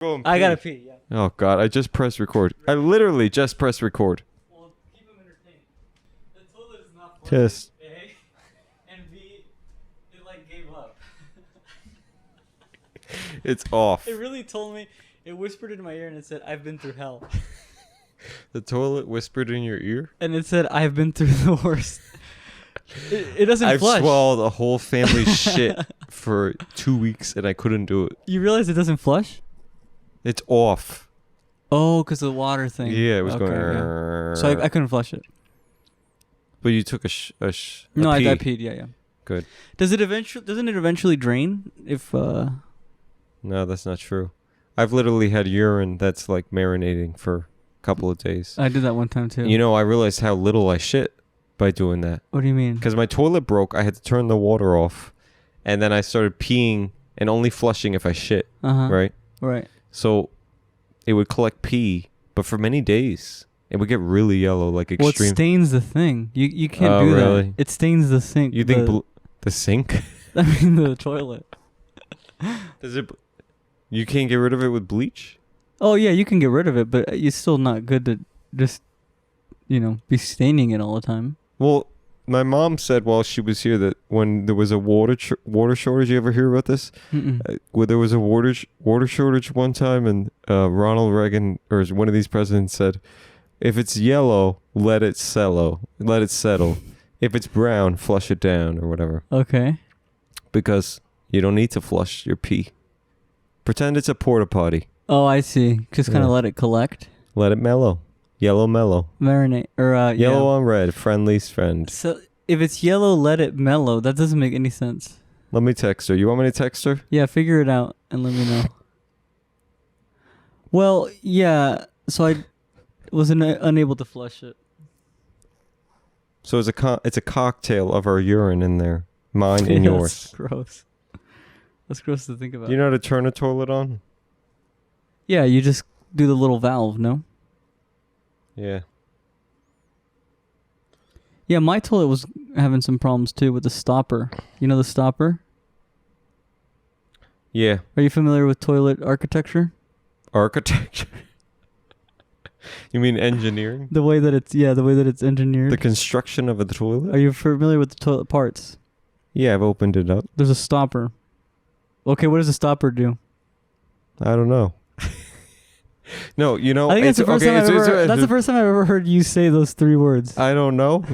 Go and I pee. gotta pee. Yeah. Oh God! I just pressed record. I literally just pressed record. Well, keep them entertained. The toilet is not flushing. Yes. A and B, it like gave up. It's off. It really told me. It whispered in my ear and it said, "I've been through hell." The toilet whispered in your ear. And it said, "I've been through the worst." It doesn't I've flush. swallowed a whole family's shit for 2 weeks and I couldn't do it. You realize it doesn't flush? It's off. Oh, because of the water thing. Yeah, it was going. Yeah. So I couldn't flush it. But you took a No, pee. I peed. Yeah. Good. Doesn't it eventually drain if? No, that's not true. I've literally had urine that's like marinating for a couple of days. I did that one time too. You know, I realized how little I shit by doing that. What do you mean? Because my toilet broke, I had to turn the water off, and then I started peeing and only flushing if I shit. Right. Right. So it would collect pee, but for many days it would get really yellow, like Well, extreme. it stains the thing. You can't Oh, do really? that. It stains the sink. You think the sink? I mean the toilet. Does it? You can't get rid of it with bleach? Oh yeah, you can get rid of it, but it's still not good to just, be staining it all the time. Well, my mom said while she was here that when there was a water shortage, you ever hear about this? Where there was a water shortage one time, and Ronald Reagan or one of these presidents said, "If it's yellow, let it settle. Let it settle. If it's brown, flush it down," or whatever. Okay. Because you don't need to flush your pee. Pretend it's a porta potty. Oh, I see. Just kind of let it collect. Let it mellow. Yellow mellow. Marinate or Yellow on red. Friendly's friend. So if it's yellow, let it mellow. That doesn't make any sense. Let me text her. You want me to text her? Yeah, figure it out and let me know. Well, yeah. So I was unable to flush it. So it's a cocktail of our urine in there. Mine and yours. That's gross. That's gross to think about. Do you know how to turn a toilet on? Yeah, you just do the little valve, no? Yeah. Yeah, my toilet was having some problems too with the stopper. You know the stopper? Yeah. Are you familiar with toilet architecture? Architecture. You mean engineering? The way that it's engineered. The construction of a toilet? Are you familiar with the toilet parts? Yeah, I've opened it up. There's a stopper. Okay, what does a stopper do? I don't know. No, I think that's the first time that's the first time I've ever heard you say those three words. I don't know.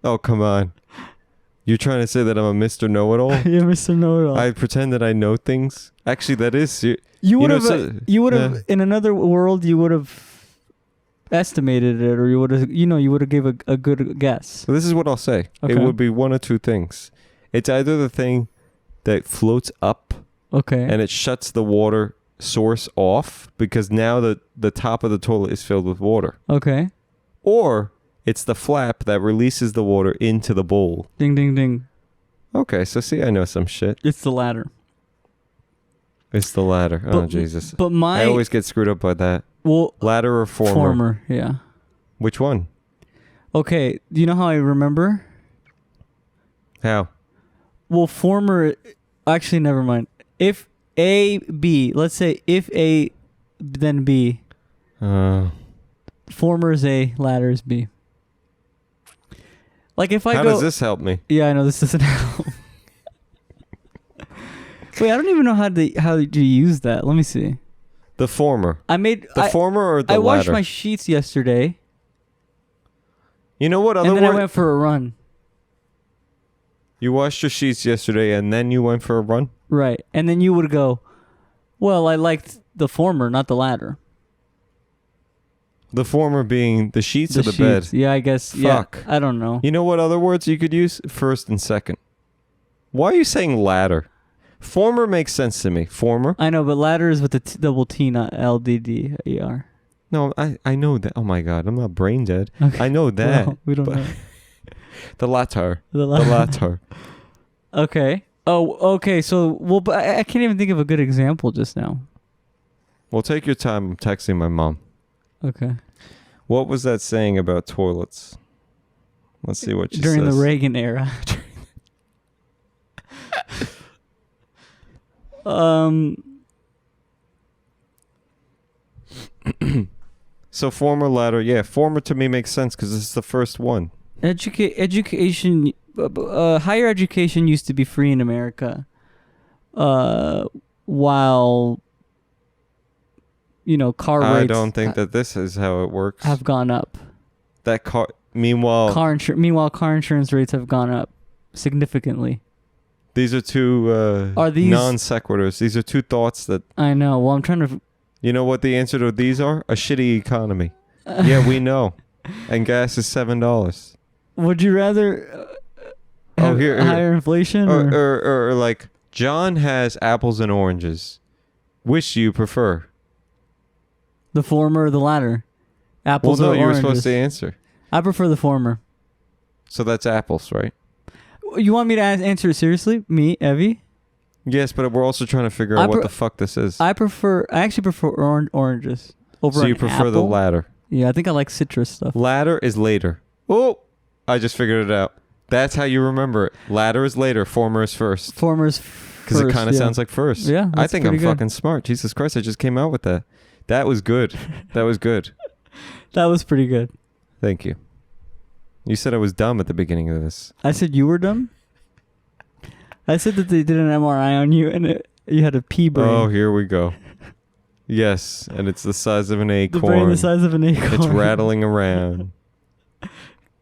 Oh, come on. You're trying to say that I'm a Mr. Know-it-all? Yeah, Mr. Know-it-all. I pretend that I know things. Actually, that is... You would have in another world, you would have estimated it, or you would have gave a good guess. So this is what I'll say. Okay. It would be one of two things. It's either the thing that floats up, okay, and it shuts the water source off because now the top of the toilet is filled with water. Okay. Or it's the flap that releases the water into the bowl. Ding, ding, ding. Okay, so see, I know some shit. It's the latter. It's the latter. Oh, Jesus. But I always get screwed up by that. Well, Ladder or former? Former, yeah. Which one? Okay, do you know how I remember? How? Well, former, actually, never mind. If A, B, let's say if A, then B. Former is A, latter is B. Like if I How go... does this help me? Yeah, I know this doesn't help. Wait, I don't even know how to use that. Let me see. The former. The former or the I latter? washed my sheets yesterday. You know what other and then word? I went for a run. You washed your sheets yesterday and then you went for a run? Right. And then you would go, well, I liked the former, not the latter. The former being the sheets or the sheets. bed? Yeah, I guess. Fuck. Yeah, I don't know. You know what other words you could use? First and second. Why are you saying ladder? Former makes sense to me. Former? I know, but latter is with the double T, not LDDER. No, I know that. Oh my God, I'm not brain dead. Okay. I know that. Well, we don't know. The latter. The latter. Okay. Oh, okay. So, but I can't even think of a good example just now. Well, take your time. I'm texting my mom. Okay. What was that saying about toilets? Let's see what she says. During the Reagan era. So former, latter. Yeah, former to me makes sense because it's the first one. Education, higher education used to be free in America, while car rates. I don't think that this is how it works. Have gone up. Meanwhile, car insurance rates have gone up significantly. These are two non sequiturs. These are two thoughts that I know. Well, I'm trying to. You know what the answer to these are? A shitty economy. Yeah, we know. And gas is $7. Would you rather have higher inflation? Or like, John has apples and oranges. Which do you prefer? The former or the latter? Apples or oranges? You were oranges? supposed to answer. I prefer the former. So that's apples, right? You want me to answer it seriously? Me, Evie? Yes, but we're also trying to figure out what the fuck this is. I actually prefer oranges over So you prefer the latter? Yeah, I think I like citrus stuff. Latter is later. Oh, I just figured it out. That's how you remember it. Latter is later. Former is first. Former is first. Because it kind of sounds like first. Yeah, I think I'm fucking smart. Jesus Christ, I just came out with that. That was good. That was good. That was pretty good. Thank you. You said I was dumb at the beginning of this. I said you were dumb? I said that they did an MRI on you and you had a pea brain. Oh, here we go. Yes, and it's the size of an acorn. The brain the size of an acorn. It's rattling around.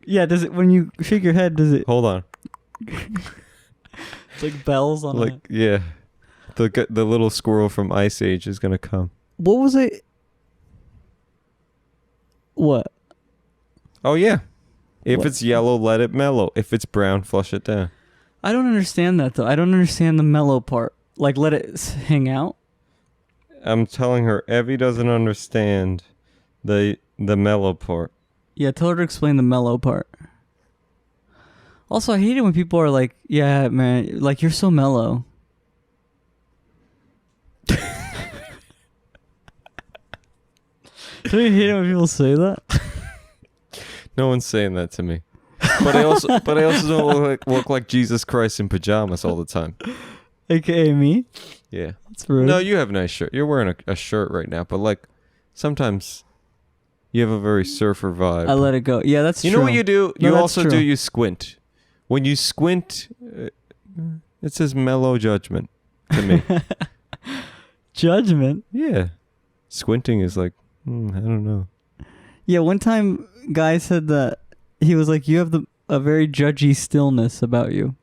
Yeah, does it, when you shake your head, does it... Hold on. It's like bells on it. Yeah. The little squirrel from Ice Age is going to come. What was it? What? Oh, yeah. If it's yellow, let it mellow. If it's brown, flush it down. I don't understand that, though. I don't understand the mellow part. Like, let it hang out? I'm telling her, Evie doesn't understand the mellow part. Yeah, tell her to explain the mellow part. Also, I hate it when people are like, yeah, man, like, you're so mellow. Don't you hate it when people say that? No one's saying that to me. But I also don't look like Jesus Christ in pajamas all the time. AKA me? Yeah. That's rude. No, you have a nice shirt. You're wearing a shirt right now, but like sometimes you have a very surfer vibe. I let it go. Yeah, that's true. You know what you do? No, you also do, you squint. When you squint, it says mellow judgment to me. Judgment? Yeah. Squinting is like, I don't know. Yeah, one time guy said that he was like, you have a very judgy stillness about you.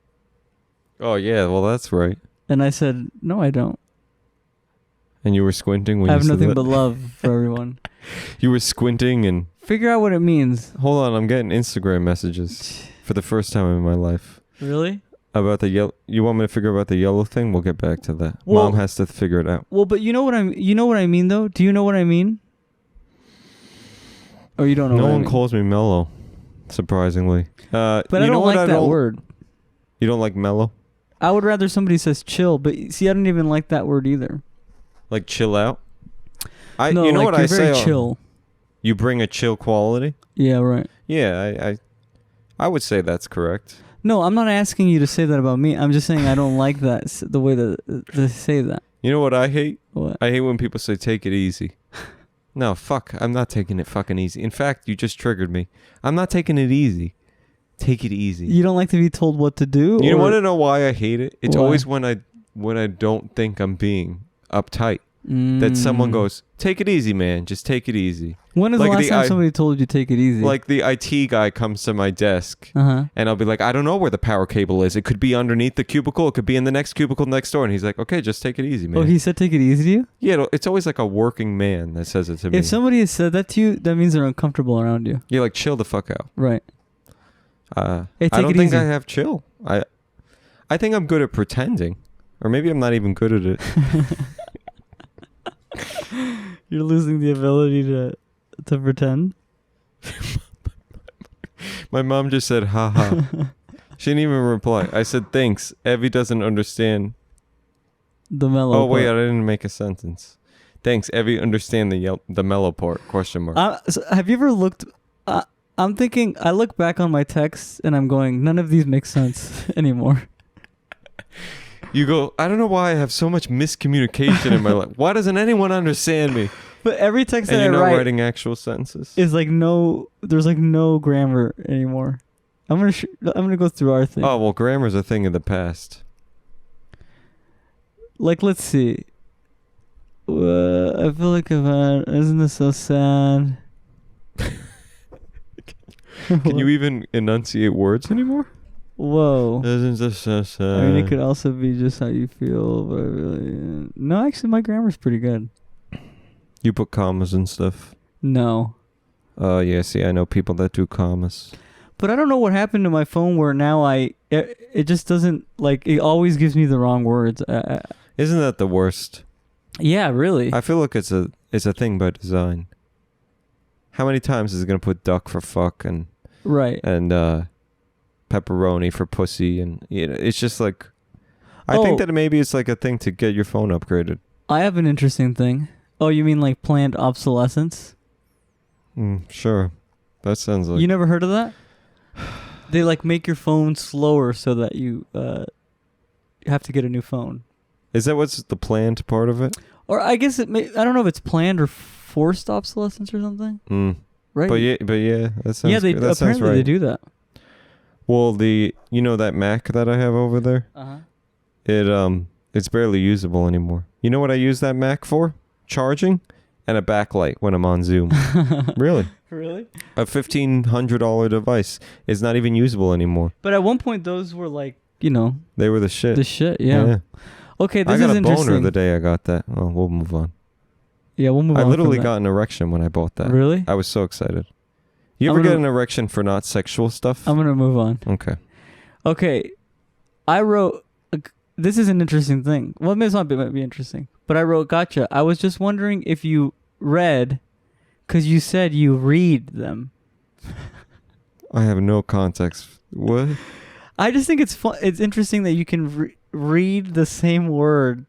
Oh, yeah. Well, that's right. And I said, no, I don't. And you were squinting when I you have said nothing that? but love for everyone. You were squinting and... Figure out what it means. Hold on, I'm getting Instagram messages for the first time in my life. Really? About the yellow... You want me to figure out the yellow thing? We'll get back to that. Well, Mom has to figure it out. Well, but you know what I mean, though? Do you know what I mean? Or you don't know No what I one mean? calls me mellow, surprisingly. But I don't like that word. You don't like mellow? I would rather somebody says chill, but see, I don't even like that word either. Like chill out? No, you know like what you're I very say? chill. You bring a chill quality? Yeah, right. Yeah, I would say that's correct. No, I'm not asking you to say that about me. I'm just saying I don't like that, the way that they say that. You know what I hate? What? I hate when people say take it easy. No, fuck. I'm not taking it fucking easy. In fact, you just triggered me. I'm not taking it easy. Take it easy. You don't like to be told what to do? You want to know why I hate it? It's Why? always when I don't think I'm being uptight. That someone goes, take it easy, man. Just take it easy. When is like the last time somebody told you take it easy? Like the IT guy comes to my desk and I'll be like, I don't know where the power cable is. It could be underneath the cubicle. It could be in the next cubicle next door. And he's like, okay, just take it easy, man. Oh, he said take it easy to you? Yeah, it's always like a working man that says it to me. If somebody has said that to you, that means they're uncomfortable around you. You're like, chill the fuck out. Right. Hey, I don't think easy. I have chill. I think I'm good at pretending. Or maybe I'm not even good at it. You're losing the ability to pretend? My mom just said, haha. She didn't even reply. I said, thanks. Evie doesn't understand. The mellow part. Wait, I didn't make a sentence. Thanks. Evie understand the mellow part, question mark. So have you ever looked... I'm thinking... I look back on my texts and I'm going, none of these make sense anymore. You go, I don't know why I have so much miscommunication in my life. Why doesn't anyone understand me? But every text And that you're I not write writing actual sentences? is like there's like no grammar anymore. I'm gonna go through our thing. Oh, well, grammar's a thing of the past. Like, let's see. I feel like isn't this so sad? Can you even enunciate words anymore? Whoa. Isn't this so sad? I mean, it could also be just how you feel, but really, no, actually, my grammar's pretty good. You put commas and stuff. No. Oh, yeah, see, I know people that do commas. But I don't know what happened to my phone where now it just doesn't, like, it always gives me the wrong words. Isn't that the worst? Yeah, really. I feel like it's a thing by design. How many times is it going to put duck for fuck and right. And pepperoni for pussy, and it's just like I think that maybe it's like a thing to get your phone upgraded. I have an interesting thing. Oh, you mean like planned obsolescence? Sure. That sounds like... You never heard of that? They like make your phone slower so that you have to get a new phone. Is that what's the planned part of it? Or I guess I don't know if it's planned or forced obsolescence or something. Right? But yeah, that sounds yeah. that sounds Apparently right. they do that. Well, that Mac that I have over there, it's barely usable anymore. You know what I use that Mac for? Charging and a backlight when I'm on Zoom. Really? Really? A $1,500 device is not even usable anymore. But at one point, those were like, they were the shit. The shit, yeah. Okay, this is interesting. I got a boner the day I got that. Oh, we'll move on. Yeah, we'll move on. I literally got an erection when I bought that. Really? I was so excited. You ever get an erection for not sexual stuff? I'm going to move on. Okay. I wrote... This is an interesting thing. Well, it might be interesting. But I wrote, gotcha. I was just wondering if you read... Because you said you read them. I have no context. What? I just think it's fun. It's interesting that you can read the same word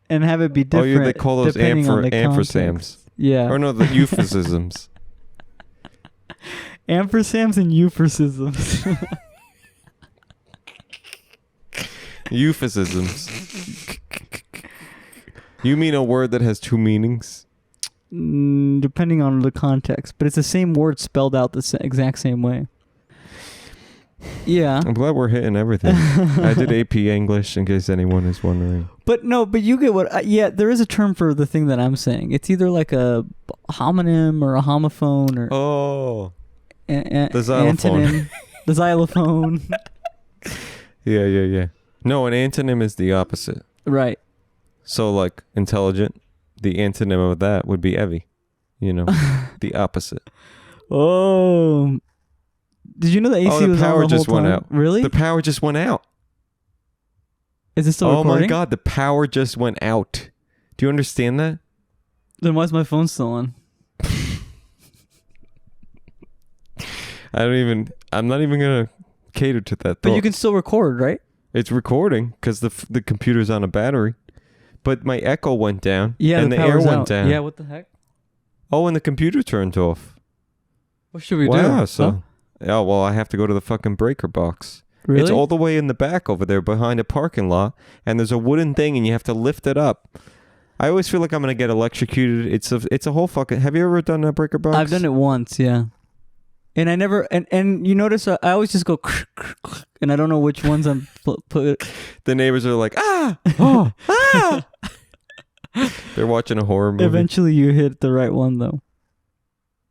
and have it be different. Oh, yeah, they call those ampersands. Yeah. Or no, the euphemisms. Ampersands and euphemisms. Euphemisms. You mean a word that has two meanings? Depending on the context, but it's the same word spelled out the exact same way. Yeah. I'm glad we're hitting everything. I did AP English in case anyone is wondering. But you get what... there is a term for the thing that I'm saying. It's either like a homonym or a homophone or... Oh. The xylophone. Antonym. The xylophone. Yeah. No, an antonym is the opposite. Right. So like intelligent, the antonym of that would be Evie. The opposite. Oh... Did you know the AC was on the whole time? The power just went out. Really? The power just went out. Is it still recording? Oh my God, the power just went out. Do you understand that? Then why's my phone still on? I'm not even going to cater to that thought. But you can still record, right? It's recording because the computer's on a battery. But my echo went down. Yeah, and the air went down. Yeah, what the heck? Oh, and the computer turned off. What should we do? Wow, so... Huh? Oh, well, I have to go to the fucking breaker box. Really? It's all the way in the back over there behind a parking lot, and there's a wooden thing, and you have to lift it up. I always feel like I'm going to get electrocuted. It's a whole fucking... Have you ever done a breaker box? I've done it once, yeah. And I never... And you notice I always just go... And I don't know which ones I'm... put. The neighbors are like, oh, ah! They're watching a horror movie. Eventually you hit the right one, though.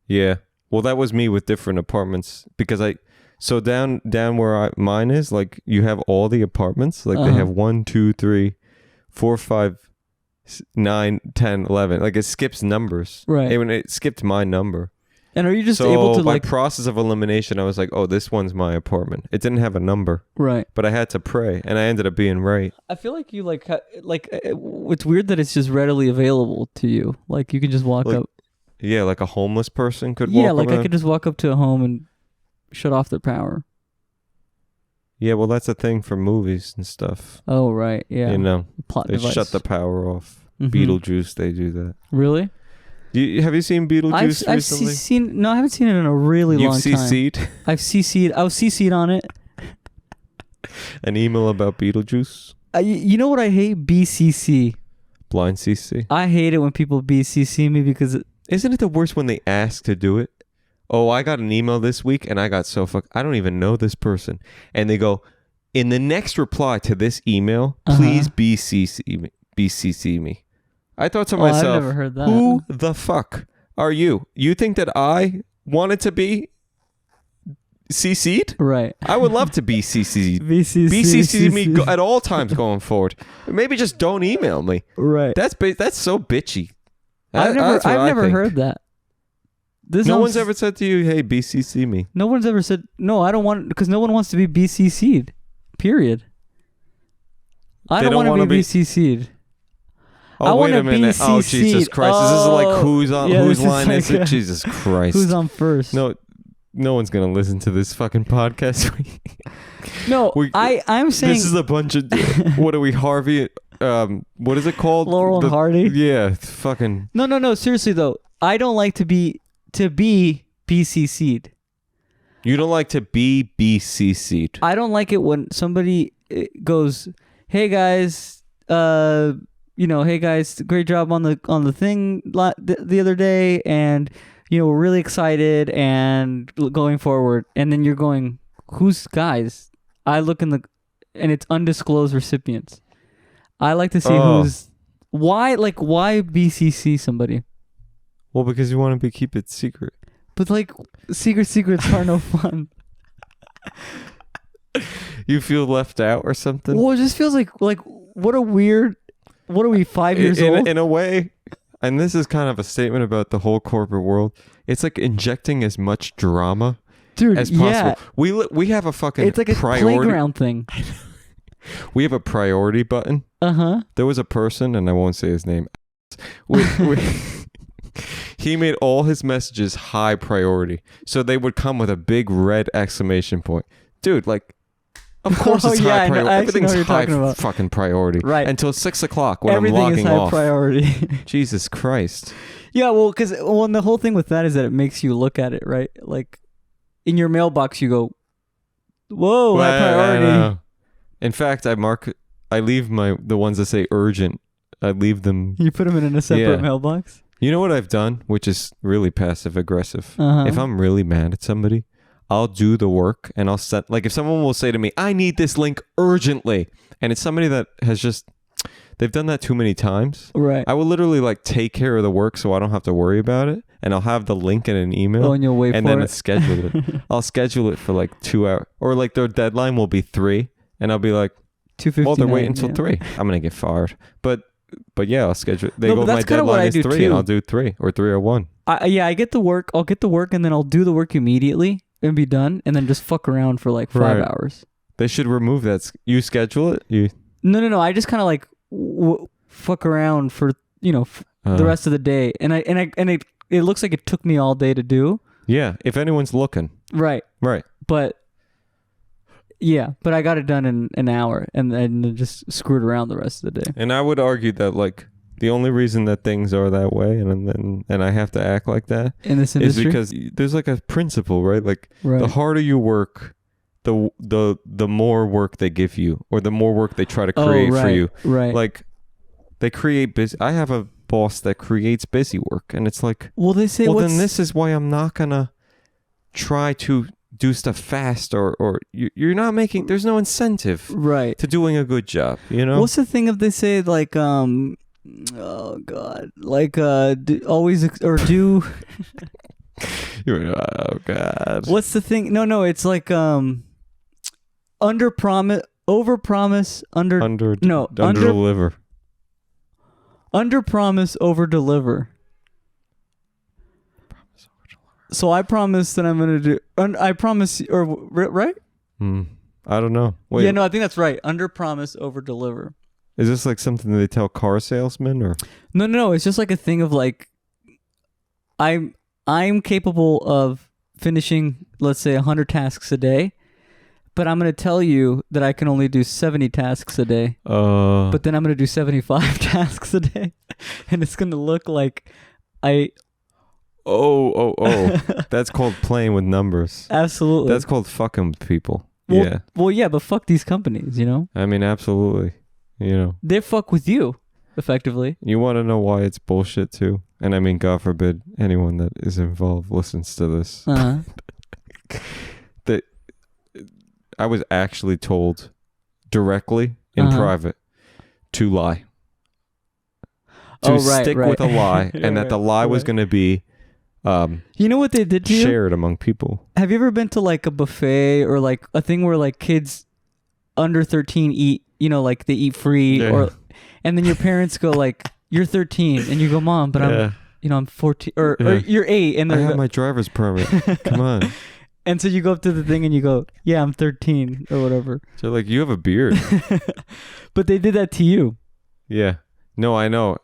Yeah. Well, that was me with different apartments because so down where mine is, like you have all the apartments, like they have 1, 2, 3, 4, 5, 9, 10, 11. Like it skips numbers. Right. And it skipped my number. And are you just able to by process of elimination, I was like, oh, this one's my apartment. It didn't have a number. Right. But I had to pray and I ended up being right. I feel like you it's weird that it's just readily available to you. Like you can just walk up. Yeah, like a homeless person could walk around. I could just walk up to a home and shut off their power. Yeah, well, that's a thing for movies and stuff. Oh, right, yeah. Plot device. Shut the power off. Mm-hmm. Beetlejuice, they do that. Really? Have you seen Beetlejuice recently? No, I haven't seen it in a really long time. You've CC'd? I've CC'd. I was CC'd on it. An email about Beetlejuice? You know what I hate? BCC. Blind CC. I hate it when people BCC me because Isn't it the worst when they ask to do it? Oh, I got an email this week and I got so I don't even know this person. And they go, in the next reply to this email, please BCC me. I thought to myself, I've never heard that. Who the fuck are you? You think that I wanted to be CC'd? Right. I would love to be CC'd. BCC me at all times going forward. Maybe just don't email me. Right. That's so bitchy. I've never heard that. No one's ever said to you, "Hey, BCC me." No one's ever said, "No, I don't want," because no one wants to be BCC'd. Period. I don't want to be BCC'd. Oh, wait a minute. Oh, Jesus Christ. This is like whose line is it? Jesus Christ. Who's on first? No one's going to listen to this fucking podcast. No, I'm saying... This is a bunch of... What are we, Harvey? What is it called? Laurel and Hardy? Yeah, fucking... No. Seriously, though. I don't like to be BCC'd. You don't like to be BCC'd? I don't like it when somebody goes, "Hey guys, hey guys, great job on the thing the other day, and we're really excited and going forward." And then you're going, "Who's guys?" I look and it's undisclosed recipients. I like to see why BCC somebody. Well, because you want to keep it secret. But secrets are no fun. You feel left out or something? Well, it just feels like what are we, 5 years old? In a way, and this is kind of a statement about the whole corporate world. It's like injecting as much drama as possible. Yeah. We have a fucking It's like a playground thing. We have a priority button. Uh-huh. There was a person, and I won't say his name. He made all his messages high priority. So they would come with a big red exclamation point. Dude, of course it's high priority. Everything's high fucking priority. Right. Until 6 o'clock when Everything I'm logging is high off. priority. Jesus Christ. Yeah, well, and the whole thing with that is that it makes you look at it, right? Like, in your mailbox, you go, whoa, high priority. In fact, I leave the ones that say urgent. I leave them. You put them in a separate mailbox? You know what I've done, which is really passive aggressive? Uh-huh. If I'm really mad at somebody, I'll do the work and I'll set, if someone will say to me, "I need this link urgently," and it's somebody that has they've done that too many times. Right. I will literally take care of the work so I don't have to worry about it, and I'll have the link in an email. Oh, and you'll wait for it. And then schedule it. I'll schedule it for 2 hours, or their deadline will be 3, and I'll be like, 2:59. "Well, they're waiting until 3. I'm gonna get fired." But yeah, I'll schedule it. My deadline is 3, and I'll do 3 or 3:01. I get the work. I'll get the work, and then I'll do the work immediately and be done, and then just fuck around for 5 hours. They should remove that. You schedule it? No. I just kind of fuck around for the rest of the day, and it looks like it took me all day to do. Yeah, if anyone's looking. Right. But. Yeah, but I got it done in an hour and then just screwed around the rest of the day. And I would argue that the only reason that things are that way and I have to act like that in this industry is because there's a principle, right? The harder you work, the more work they give you, or the more work they try to create for you. Right. They create busy. I have a boss that creates busy work, and it's they say, then this is why I'm not gonna try to do stuff fast, or you're not making. There's no incentive, right, to doing a good job. What's the thing if they say oh god, always or do. Oh god. What's the thing? No, it's under promise, over promise, under deliver. Under promise, over deliver. So I promise that I'm gonna do. I promise, or right? I don't know. Wait. Yeah, no, I think that's right. Under promise, over deliver. Is this something that they tell car salesmen, or? No. It's just a thing of I'm capable of finishing, let's say, 100 tasks a day, but I'm gonna tell you that I can only do 70 tasks a day. But then I'm gonna do 75 tasks a day, and it's gonna look like I. Oh. That's called playing with numbers. Absolutely. That's called fucking with people. Well, yeah. Well, yeah, but fuck these companies, I mean, absolutely. They fuck with you. effectively. You want to know why it's bullshit too? And I mean, God forbid anyone that is involved listens to this. That I was actually told directly in private to lie. To stick with a lie, and that the lie was going to be you know what they did to you? Shared among people. Have you ever been to like a buffet or like a thing where like kids under 13 eat, you know, like they eat free, or and then your parents go like, you're 13, and you go, Mom, but I'm 14, or you're 8, and I have my driver's permit. Come on. And so you go up to the thing and you go, yeah, I'm 13 or whatever. So like, you have a beard. But they did that to you. Yeah. No, I know.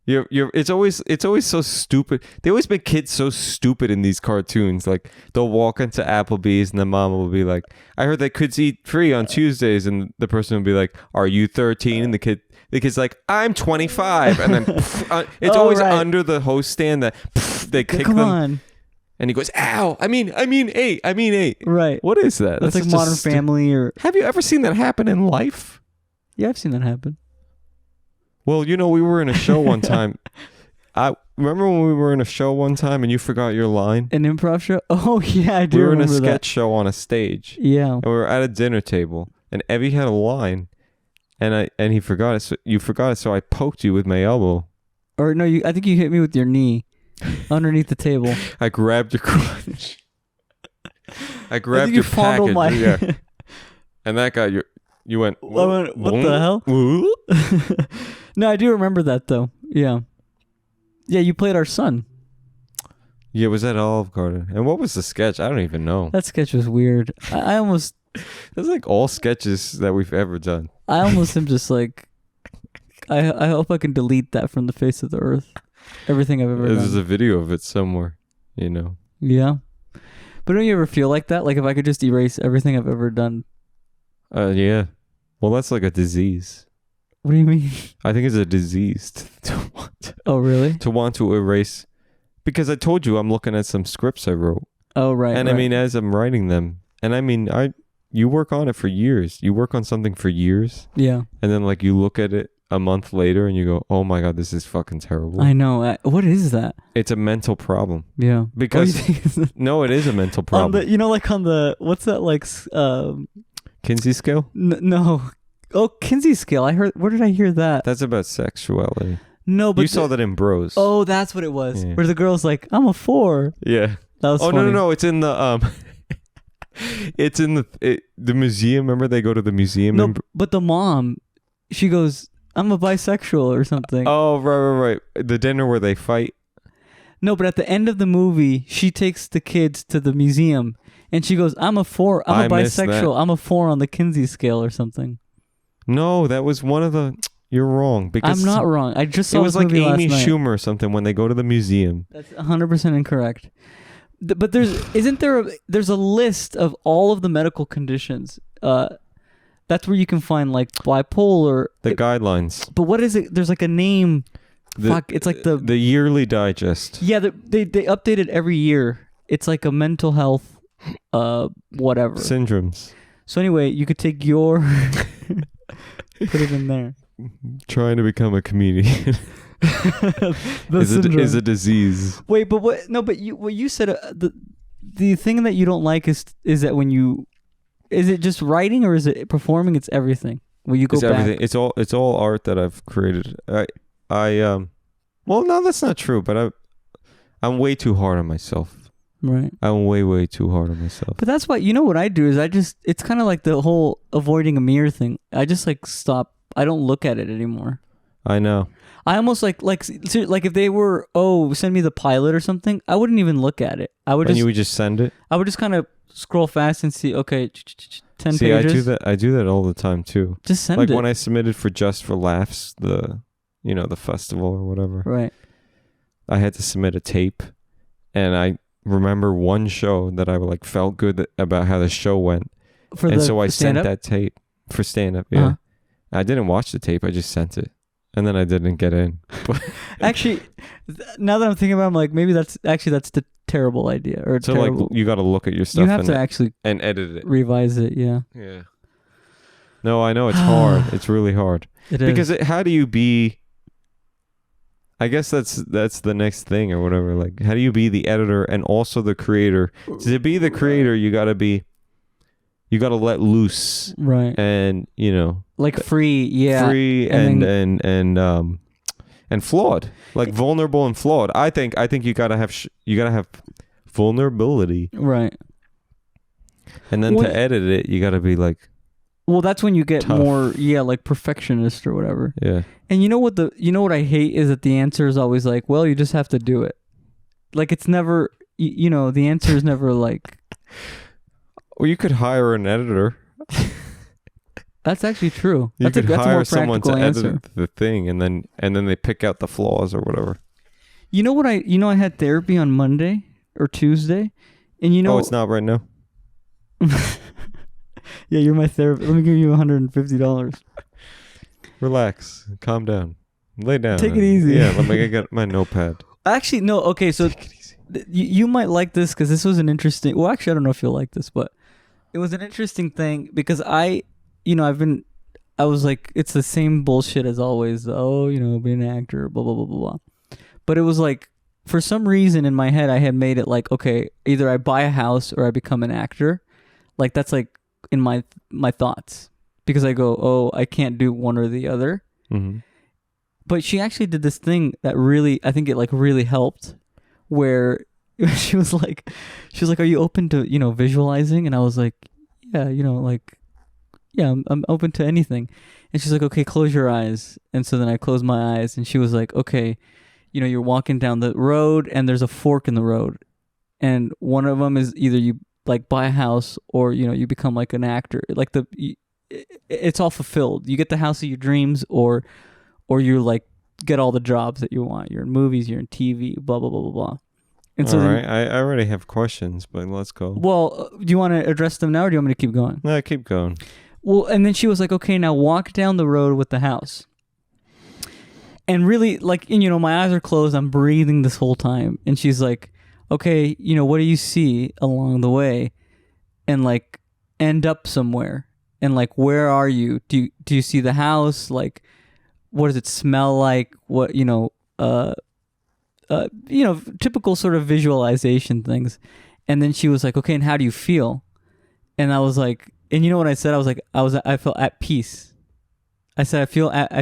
It's always so stupid. They always make kids so stupid in these cartoons. Like they'll walk into Applebee's and the mom will be like, I heard that kids eat free on Tuesdays, and the person will be like, are you 13? And the kid's like, I'm 25. And then it's always under the host stand that they kick them. On. And he goes, ow, I mean 8. Right. What is that? That's like Modern Family or... Have you ever seen that happen in life? Yeah, I've seen that happen. Well, you know, we were in a show one time. I remember when we were in a show one time and you forgot your line? An improv show? Oh, yeah, I do. We were in a remember sketch show on a stage. Yeah. And we were at a dinner table, and Evie had a line, and he forgot it. So you forgot it, so I poked you with my elbow. Or no, I think you hit me with your knee underneath the table. I grabbed your crotch. I grabbed your package. Yeah. And that got your... You went... what the hell? No, I do remember that, though. Yeah. Yeah, you played our son. Yeah, was that Olive Garden? And what was the sketch? I don't even know. That sketch was weird. I almost... That's like all sketches that we've ever done. I almost am just like... I hope I can delete that from the face of the earth. Everything I've ever done. There's a video of it somewhere, you know. Yeah. But don't you ever feel like that? Like if I could just erase everything I've ever done? Yeah. Well, that's like a disease. What do you mean? I think it's a disease to want. Oh, really? To want to erase, because I told you I'm looking at some scripts I wrote. Oh, right. And right. I mean, as I'm writing them, and I mean, you work on it for years. You work on something for years. Yeah. And then like you look at it a month later and you go, oh my God, this is fucking terrible. I know. What is that? It's a mental problem. Yeah. Because no, it is a mental problem. You know, like on the what's that like? Kinsey scale? No. Oh, Kinsey scale. I heard. Where did I hear that? That's about sexuality. No, but you saw that in Bros. Oh, that's what it was. Yeah. Where the girl's like, I'm a 4. Yeah. That was funny. No. It's in the it's in the museum. Remember they go to the museum? No, but the mom, she goes, I'm a bisexual or something. Oh, right. The dinner where they fight. No, but at the end of the movie, she takes the kids to the museum and she goes, I'm a 4. I'm a bisexual. I'm a 4 on the Kinsey scale or something. No, that was one of the... You're wrong. Because I'm not wrong. I just saw it was like Amy last night. Schumer or something when they go to the museum. That's 100% incorrect. But there's a list of all of the medical conditions. That's where you can find like bipolar. The guidelines. But what is it? There's like a name. It's like the yearly digest. Yeah, they update it every year. It's like a mental health, whatever. Syndromes. So anyway, you could take your, put it in there. Trying to become a comedian is a disease. Wait, but what? No, but what you said, the thing that you don't like is that when you, is it just writing or is it performing? It's everything. When you go back, everything. It's all art that I've created. Well, no, that's not true. But I'm way too hard on myself. Right. I'm way too hard on myself. But that's why, you know what I do is it's kind of like the whole avoiding a mirror thing. I just like stop. I don't look at it anymore. I know. I almost like if they were, send me the pilot or something, I wouldn't even look at it. You would just send it? I would just kind of scroll fast and see, okay, 10 pages. I do that all the time too. Just send it. Like when I submitted for Just for Laughs, the festival or whatever. Right. I had to submit a tape, and I remember one show that I felt good about how the show went. So I sent that tape for stand-up. Yeah. Uh-huh. I didn't watch the tape. I just sent it. And then I didn't get in. Actually, now that I'm thinking about it, I'm like, maybe that's the terrible idea. You got to look at your stuff. You have to actually and edit it. Revise it, yeah. Yeah. No, I know it's hard. It's really hard. It is. Because how do you be I guess that's the next thing or whatever. Like, how do you be the editor and also the creator? To be the creator, you gotta let loose, right? And like free, free and flawed, like vulnerable and flawed. I think you gotta have vulnerability, right? And then to edit it, you gotta be like. Well, that's when you get tough. more, like perfectionist or whatever. Yeah. And you know what I hate is that the answer is always like, well, you just have to do it. Like it's never, the answer is never like. Well, you could hire an editor. That's actually true. You could hire someone to answer. edit the thing, and then they pick out the flaws or whatever. You know what I had therapy on Monday or Tuesday, and Oh, it's not right now. Yeah, you're my therapist. Let me give you $150. Relax, calm down, lay down. Take it easy. Yeah, let me get my notepad. Actually, no. Okay, so you might like this because this was an interesting. Well, actually, I don't know if you'll like this, but it was an interesting thing because I was like, it's the same bullshit as always. Oh, be an actor, blah blah blah blah blah. But it was like, for some reason in my head, I had made it like, okay, either I buy a house or I become an actor. Like that's like in my thoughts, because I go, oh, I can't do one or the other. Mm-hmm. But she actually did this thing that really, I think it like really helped, where she was like, are you open to, visualizing? And I was like, yeah, I'm open to anything. And she's like, okay, close your eyes. And so then I closed my eyes, and she was like, okay, you're walking down the road and there's a fork in the road. And one of them is either you like buy a house or, you become like an actor. Like it's all fulfilled. You get the house of your dreams or you like get all the jobs that you want. You're in movies, you're in TV, blah, blah, blah, blah, blah. And so all right. I already have questions, but let's go. Well, do you want to address them now or do you want me to keep going? No, keep going. Well, and then she was like, okay, now walk down the road with the house. And really, like, my eyes are closed. I'm breathing this whole time. And she's like, okay, what do you see along the way? And like, end up somewhere. And like, where are you? Do you see the house? Like, what does it smell like? What, typical sort of visualization things. And then she was like, okay, and how do you feel? And I was like, and you know what I said? I was like, I felt at peace. I said, I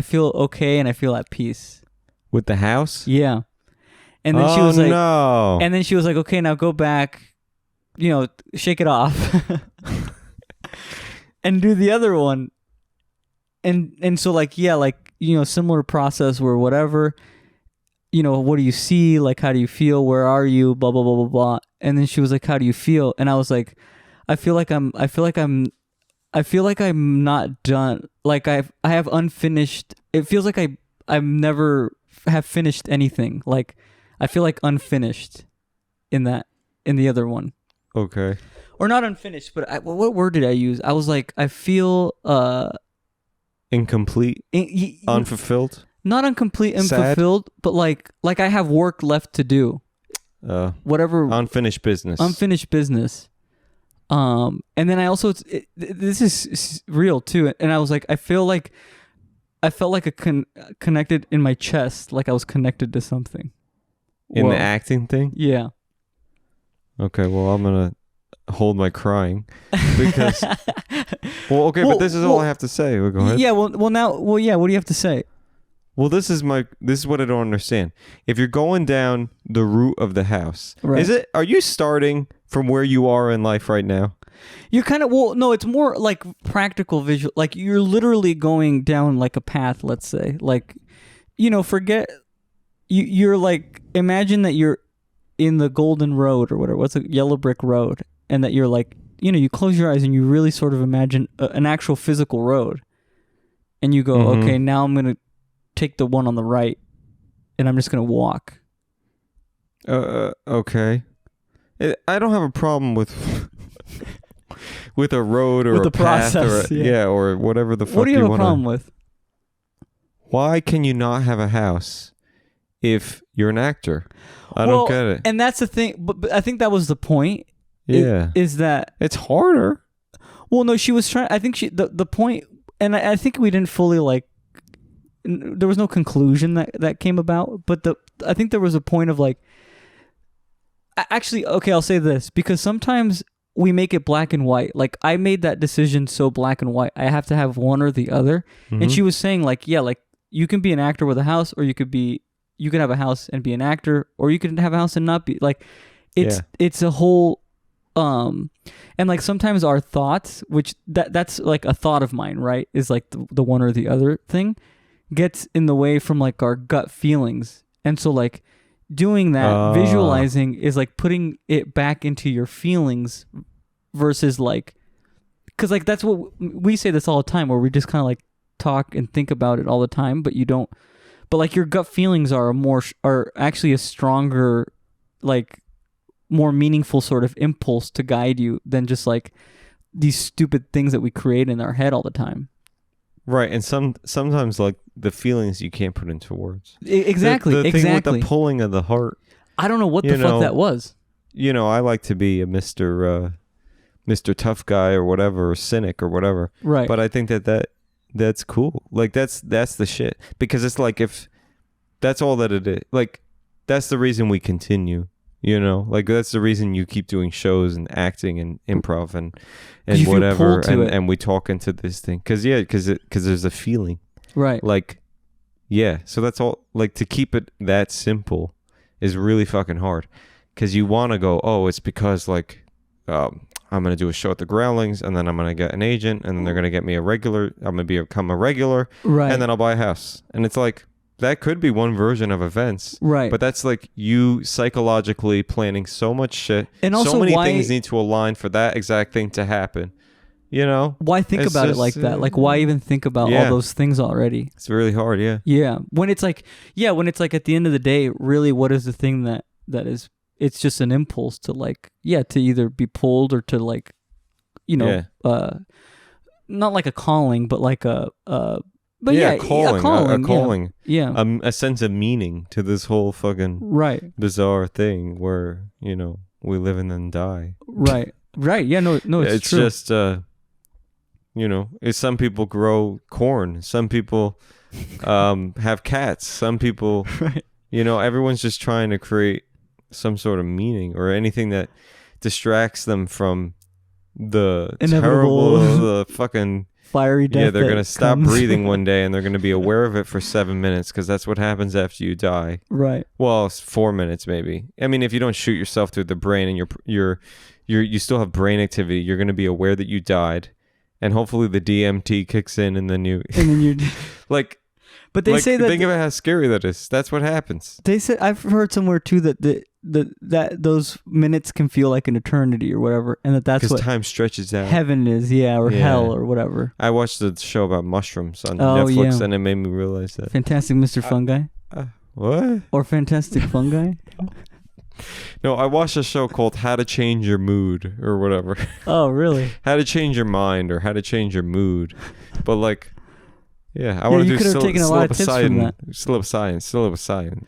feel okay and I feel at peace. With the house? Yeah. And then she was like, no. And then she was like, okay, now go back, shake it off and do the other one. And so like, yeah, like, similar process where whatever, what do you see? Like, how do you feel? Where are you? Blah, blah, blah, blah, blah. And then she was like, how do you feel? And I was like, I feel like I'm not done. Like I have unfinished. It feels like I never have finished anything. Like I feel like unfinished in the other one. Okay. Or not unfinished, but what word did I use? I was like, I feel incomplete, unfulfilled. Not incomplete, unfulfilled, but like I have work left to do. Whatever. Unfinished business. And then I also, this is real too. And I was like, I felt like connected in my chest, like I was connected to something. In the acting thing? Yeah. Okay, well, I'm going to hold my crying because, but this is all I have to say. Well, go ahead. Yeah, what do you have to say? Well, this is what I don't understand. If you're going down the route of the house, right. Are you starting from where you are in life right now? You're kind of, no, it's more like practical visual. Like you're literally going down like a path, let's say. Like, forget, you're like, imagine that you're in the Golden Road or whatever. What's a yellow brick road? And that you're like, you close your eyes and you really sort of imagine an actual physical road. And you go, mm-hmm. Okay, now I'm going to take the one on the right and I'm just going to walk. Okay. I don't have a problem with a road or with a path process, or or whatever the fuck you want. What do you have a problem with? Why can you not have a house if you're an actor? I don't get it. And that's the thing, but I think that was the point. Yeah. Is that it's harder. Well, no, she was trying, I think the point, and I think we didn't fully like there was no conclusion that came about, but I think there was a point of like, actually, okay, I'll say this, because sometimes we make it black and white. Like I made that decision so black and white. I have to have one or the other. Mm-hmm. And she was saying like, yeah, like you can be an actor with a house, or you can have a house and be an actor, or you can have a house and not be. Like it's a whole and like sometimes our thoughts, which that's like a thought of mine, right, is like the one or the other thing, gets in the way from like our gut feelings. And so like doing that, visualizing is like putting it back into your feelings versus like, because like that's what we say this all the time, where we just kind of like talk and think about it all the time, but you don't, but like your gut feelings are actually a stronger, like more meaningful sort of impulse to guide you than just like these stupid things that we create in our head all the time. Right, and sometimes like the feelings you can't put into words. Exactly, the thing exactly. with the pulling of the heart. I don't know what the fuck that was. You know, I like to be a Mr. Tough Guy or whatever, or cynic or whatever. Right. But I think that's cool. Like that's the shit, because it's like, if that's all that it is, like that's the reason we continue. You know, like that's the reason you keep doing shows and acting and improv and whatever, and we talk into this thing because there's a feeling, right? Like, yeah. So that's all. Like, to keep it that simple is really fucking hard, because you want to go, oh, it's because like I'm gonna do a show at the Growlings, and then I'm gonna get an agent, and then they're gonna get me a regular. I'm gonna become a regular, right? And then I'll buy a house, and it's like, that could be one version of events. Right. But that's like you psychologically planning so much shit. And also, so many things need to align for that exact thing to happen. You know? Why think about it like that? Like, why even think about all those things already? It's really hard, yeah. Yeah. When it's like at the end of the day, really, what is the thing that is, it's just an impulse to like, to either be pulled or to like, you know, not like a calling, but like a calling. A sense of meaning to this whole fucking bizarre thing where, you know, we live and then die. Right. Yeah, no, it's true. Just, you know, some people grow corn. Some people have cats. Some people, you know, everyone's just trying to create some sort of meaning or anything that distracts them from the inevitable, the fucking fiery death. Yeah, they're going to stop breathing one day, and they're going to be aware of it for 7 minutes, because that's what happens after you die. Right. Well, it's 4 minutes maybe. I mean, if you don't shoot yourself through the brain and you still have brain activity, you're going to be aware that you died, and hopefully the DMT kicks in, and then you like. But they say that, think about how scary that is. That's what happens. They said, I've heard somewhere too that that those minutes can feel like an eternity or whatever, and that's what time stretches out. Heaven is, or hell or whatever. I watched a show about mushrooms on Netflix, and it made me realize that. Fantastic Mr. Fungi. What? Or Fantastic Fungi. No, I watched a show called How to Change Your Mood or whatever. Oh, really? How to Change Your Mind or How to Change Your Mood, but like. Yeah, I want to do psilocybin. Psilocybin.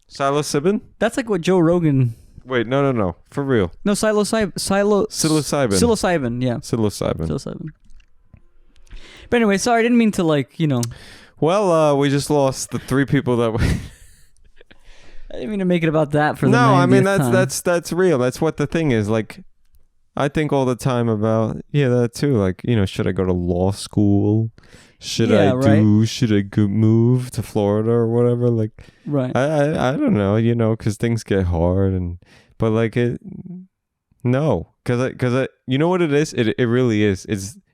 Psilocybin? That's like what Joe Rogan. Wait, no. For real. No, psilocybin. Psilocybin, yeah. Psilocybin. But anyway, sorry, I didn't mean to like, you know. Well, we just lost the 3 people that we... I didn't mean to make it about that for the 90th time. No, I mean, that's real. That's what the thing is, like... I think all the time about that too. Like, you know, should I go to law school? Should I go move to Florida or whatever? Like, right? I don't know. You know, because things get hard but like because you know what it is. It really is.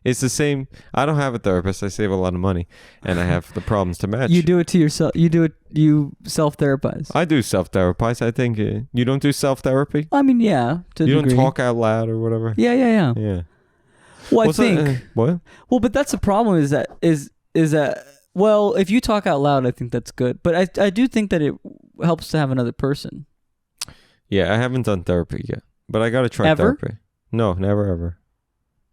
It's the same. I don't have a therapist. I save a lot of money, and I have the problems to match. You do it to yourself. You self-therapize. I do self-therapize. I think you don't do self-therapy. I mean, yeah. You don't talk out loud or whatever. Yeah. Well, I think. What? Well, but that's the problem. Is that well, if you talk out loud, I think that's good. But I do think that it helps to have another person. Yeah, I haven't done therapy yet, but I got to try therapy. No, never ever.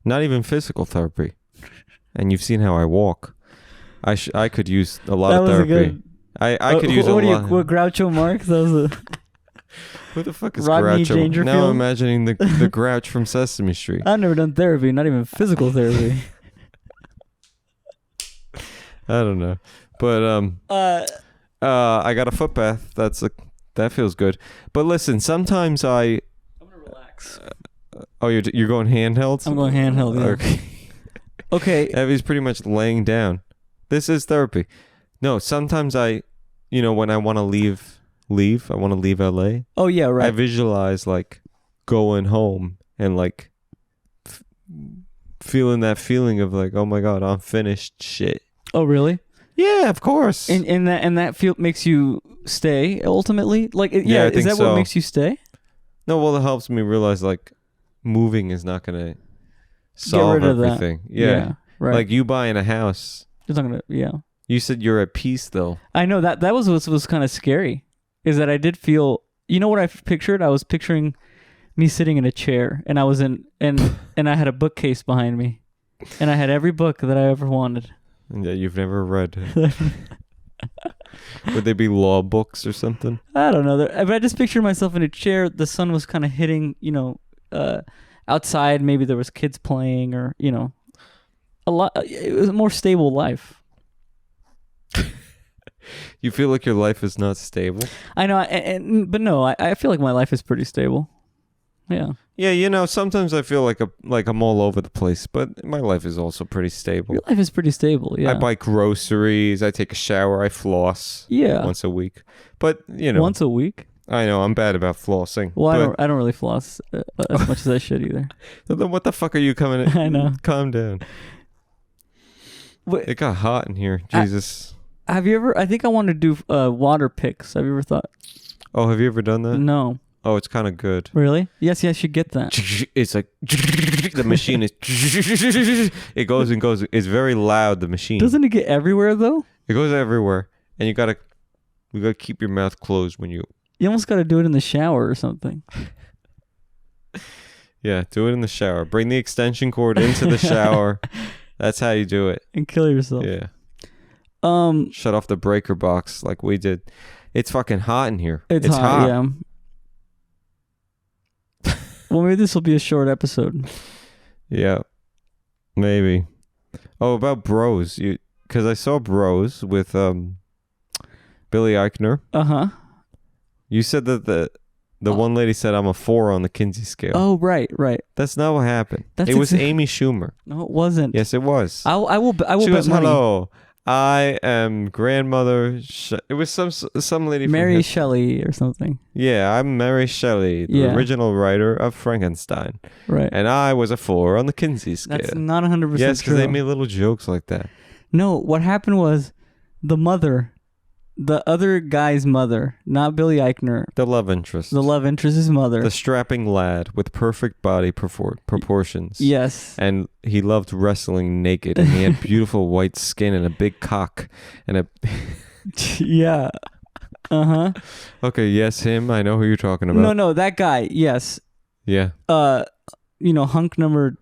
Not even physical therapy. And you've seen how I walk. I could use a lot of therapy. I could use a lot. What, Groucho Marx? That was a... Who the fuck is Rodney Groucho? Dangerfield? Now I'm imagining the Grouch from Sesame Street. I've never done therapy, not even physical therapy. I don't know. But I got a foot bath. That feels good. But listen, sometimes I'm gonna relax. You're going handheld? I'm going handheld. Yeah. Okay. Okay. Evie's pretty much laying down. This is therapy. No, sometimes when I want to leave, I want to leave LA. Oh yeah, right. I visualize like going home and like feeling that feeling of like, oh my God, I'm finished shit. Oh really? Yeah, of course. And that feel makes you stay ultimately? Like Yeah, I think is that so. what makes you stay? No, well, it helps me realize like moving is not going to solve Get rid of everything. that. Yeah. Right. Like you buying a house. It's not gonna. Yeah. You said you're at peace though. I know that was what was kind of scary, is that I did feel. You know what I pictured? I was picturing me sitting in a chair, and I was and I had a bookcase behind me, and I had every book that I ever wanted. Yeah, you've never read. Would they be law books or something? I don't know. But I just pictured myself in a chair. The sun was kind of hitting, outside. Maybe there was kids playing, or a lot. It was a more stable life. You feel like your life is not stable? I know, but no, I feel like my life is pretty stable. Yeah. Yeah, sometimes I feel like I'm all over the place, but my life is also pretty stable. Your life is pretty stable, yeah. I buy groceries, I take a shower, I floss. Yeah. Once a week. But, Once a week? I know, I'm bad about flossing. Well, I don't really floss as much as I should either. Then what the fuck are you coming in? I know. Calm down. It got hot in here. Jesus. Have you ever... I think I want to do water picks. Have you ever thought... Oh, have you ever done that? No. Oh, it's kind of good. Really? Yes, I should get that. It's like... the machine is... It goes and goes. It's very loud, the machine. Doesn't it get everywhere, though? It goes everywhere. And you gotta keep your mouth closed when you... You almost gotta do it in the shower or something. Yeah, do it in the shower. Bring the extension cord into the shower. That's how you do it. And kill yourself. Yeah. Shut off the breaker box like we did. It's fucking hot in here. It's hot. Yeah. Well, maybe this will be a short episode. Yeah. Maybe. Oh, about Bros. Because I saw Bros with Billy Eichner. Uh-huh. You said that the one lady said I'm a 4 on the Kinsey scale. Oh, right. That's not what happened. It was Amy Schumer. No, it wasn't. Yes, it was. I will She bet goes, money. hello. I am grandmother. It was some lady. Mary Shelley or something. Yeah, I'm Mary Shelley, the original writer of Frankenstein. Right. And I was a 4 on the Kinsey scale. That's not 100% true. Yes, because they made little jokes like that. No, what happened was the other guy's mother, not Billy Eichner. The love interest. The love interest's mother. The strapping lad with perfect body proportions. Yes. And he loved wrestling naked, and he had beautiful white skin and a big cock and a... Yeah. Uh-huh. Okay, yes, him. I know who you're talking about. No, that guy. Yes. Yeah. Hunk number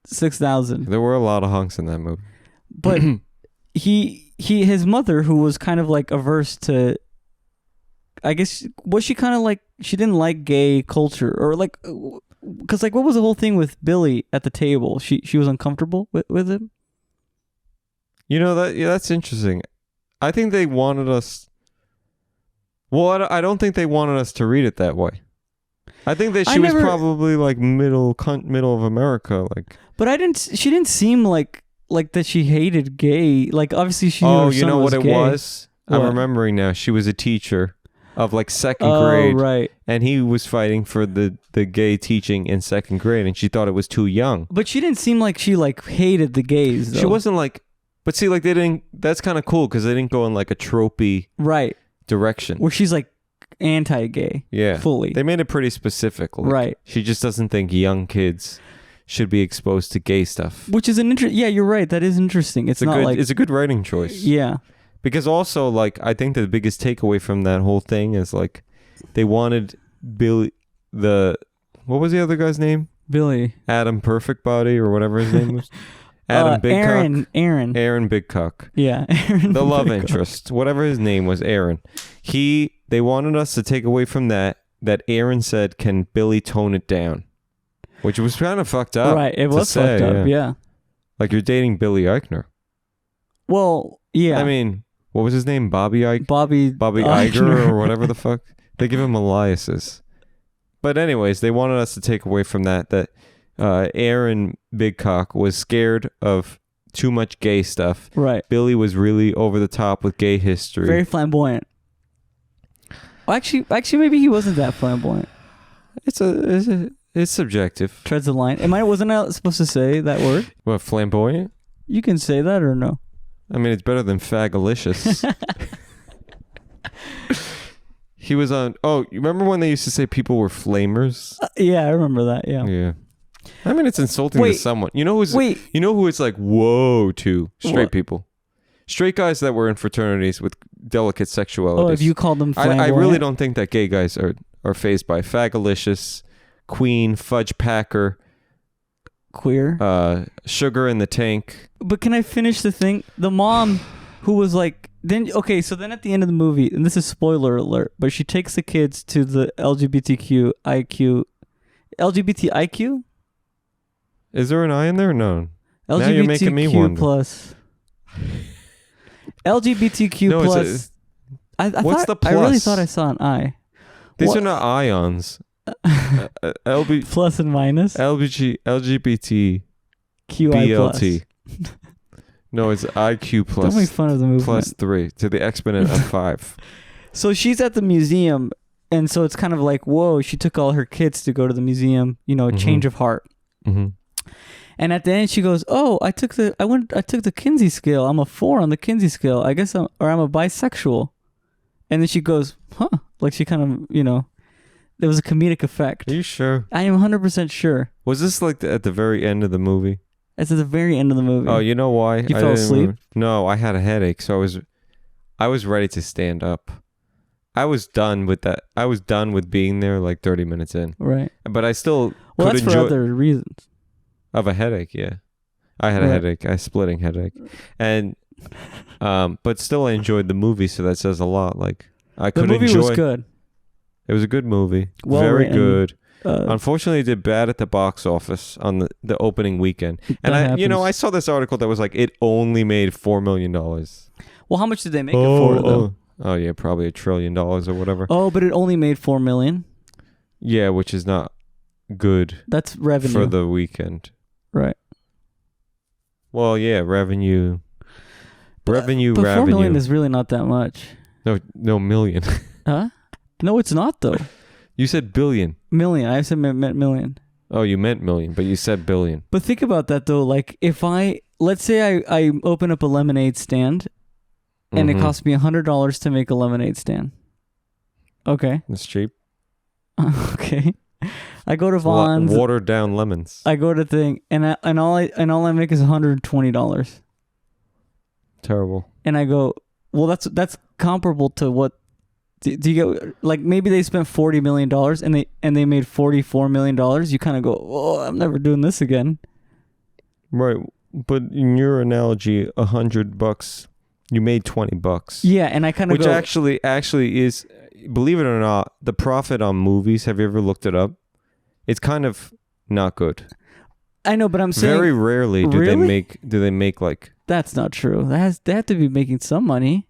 6,000. There were a lot of hunks in that movie. But his mother, who was kind of like averse to, I guess, was she kind of like, she didn't like gay culture, or like, because like, what was the whole thing with Billy at the table? She was uncomfortable with him. That's interesting. I think they wanted us. Well, I don't think they wanted us to read it that way. I think that she was probably like middle of America, like. But she didn't seem like that she hated gay. Like, obviously she knew her son you know was what gay. it was? What? I'm remembering now. She was a teacher of like second grade. Oh, right. And he was fighting for the gay teaching in second grade, and she thought it was too young. But she didn't seem like she like hated the gays, though. She wasn't like, but see, like they didn't, that's kind of cool because they didn't go in like a tropey direction. Where she's like anti-gay. Yeah. Fully. They made it pretty specific. Like, right. She just doesn't think young kids should be exposed to gay stuff. Which is yeah, you're right. That is interesting. It's not like... It's a good writing choice. Yeah. Because also, like, I think the biggest takeaway from that whole thing is, like, they wanted Billy, what was the other guy's name? Billy. Adam Perfect Body or whatever his name was. Adam Big Cock. Aaron Big Cock. Yeah. Aaron the love interest. Whatever his name was, Aaron. They wanted us to take away from that Aaron said, can Billy tone it down? Which was kind of fucked up. Right, it was fucked up, yeah. Like you're dating Billy Eichner. Well, Yeah. I mean, what was his name? Bobby Bobby Iger or whatever the fuck. They give him aliases. But anyways, they wanted us to take away from that Aaron Big Cock was scared of too much gay stuff. Right. Billy was really over the top with gay history. Very flamboyant. Well, actually, maybe he wasn't that flamboyant. It's subjective. Treads the line. Wasn't I supposed to say that word? What, flamboyant? You can say that or no? I mean, it's better than fagalicious. He was on. Oh, you remember when they used to say people were flamers? Yeah, I remember that. Yeah. Yeah. I mean, it's insulting to someone. You know who it's like whoa to? Straight people. Straight guys that were in fraternities with delicate sexualities. Oh, if you called them flamboyant? I really don't think that gay guys are fazed by fagalicious, queen, fudge packer, queer, sugar in the tank. But can I finish the thing? The mom who was like, so then at the end of the movie, and this is spoiler alert, but she takes the kids to the LGBT IQ? Is there an I in there? No. LGBTQ now you're making me wonder. Plus. LGBTQ plus. What's the plus? I really thought I saw an I. These are not ions. Plus and minus. LGBT QI BLT. No, it's IQ plus. Don't make fun of the movement. Plus 3 to the exponent of 5. So she's at the museum, and so it's kind of like, whoa, she took all her kids to go to the museum, change of heart. Mm-hmm. And at the end she goes, "Oh, I took the Kinsey scale. I'm a 4 on the Kinsey scale. I guess I'm a bisexual." And then she goes, "Huh?" Like she kind of, there was a comedic effect. Are you sure? I am 100% sure. Was this like at the very end of the movie? It's at the very end of the movie. Oh, you know why? You fell asleep? No, I had a headache, so I was ready to stand up. I was done with that. I was done with being there like 30 minutes in. Right. But I still Well, could that's enjoy for other reasons. Of a headache, yeah. I had a headache, a splitting headache. And but still I enjoyed the movie, so that says a lot. Like I could enjoy. The movie was good. It was a good movie. Well Very written. good. Unfortunately, it did bad at the box office on the opening weekend. And I saw this article that was like it only made $4 million. Well, how much did they make it for though? Oh yeah, probably $1 trillion or whatever. Oh, but it only made $4 million. Yeah, which is not good. That's revenue for the weekend. Right. Well, yeah, revenue. But $4 million is really not that much. No, million. Huh? No, it's not though. You said billion. Million. I said meant million. Oh, you meant million, but you said billion. But think about that though. Like if let's say I open up a lemonade stand, and it costs me $100 to make a lemonade stand. Okay. That's cheap. Okay. I go to Vaughn's. Watered down lemons. I go to thing, and all I make is $120. Terrible. And I go, well, that's comparable to what. Do you get, like, maybe they spent $40 million and they made $44 million. You kind of go, oh, I'm never doing this again. Right, but in your analogy, $100, you made $20. Yeah, and I kind of which actually is, believe it or not, the profit on movies. Have you ever looked it up? It's kind of not good. I know, but I'm saying very rarely do they make like. That's not true. They have to be making some money.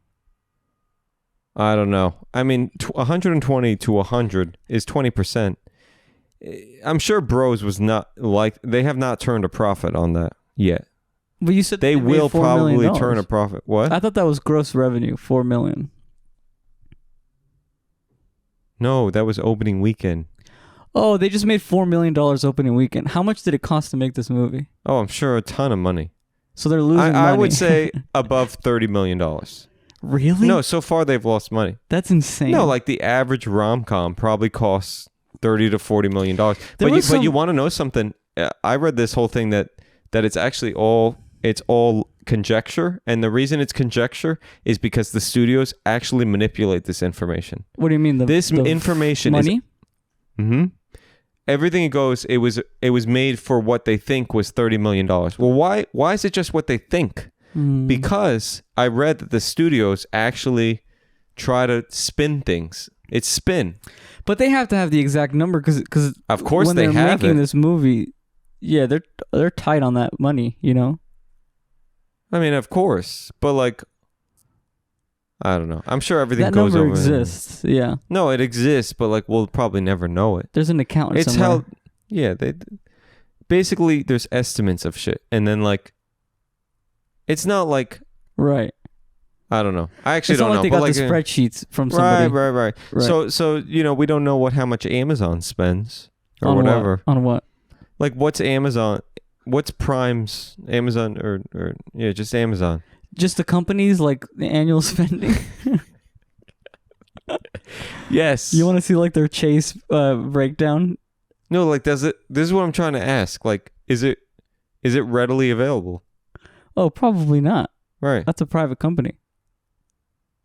I don't know. I mean, 120 to 100 is 20%. I'm sure Bros was not like, they have not turned a profit on that yet. But you said they will probably turn a profit. What? I thought that was gross revenue, $4 million. No, that was opening weekend. Oh, they just made $4 million opening weekend. How much did it cost to make this movie? Oh, I'm sure a ton of money. So they're losing money. I would say above $30 million. Really? No, so far they've lost money. That's insane. No, like the average rom-com probably costs $30 to $40 million. But you want to know something? I read this whole thing that it's actually all conjecture, and the reason it's conjecture is because the studios actually manipulate this information. What do you mean? This information money? Mm-hmm. Everything it was made for what they think was $30 million. Well, why is it just what they think? Because I read that the studios actually try to spin things. It's spin. But they have to have the exact number because of course when they're making this movie, yeah, they're tight on that money, you know? I mean, of course. But like I don't know. I'm sure everything That goes number over. exists. Yeah. No, it exists, but like we'll probably never know it. There's an accountant It's somewhere. how, yeah. They basically there's estimates of shit, and then like, it's not like Right. I don't know. I actually It's don't not know. like they but got like, the spreadsheets from somebody. right. So you know we don't know how much Amazon spends or On whatever. What? On what? Like what's Amazon? What's Prime's Amazon or yeah, just Amazon. Just the companies, like the annual spending. Yes. You want to see like their Chase breakdown? No, like does it? This is what I'm trying to ask. Like, is it readily available? Oh, probably not. Right. That's a private company.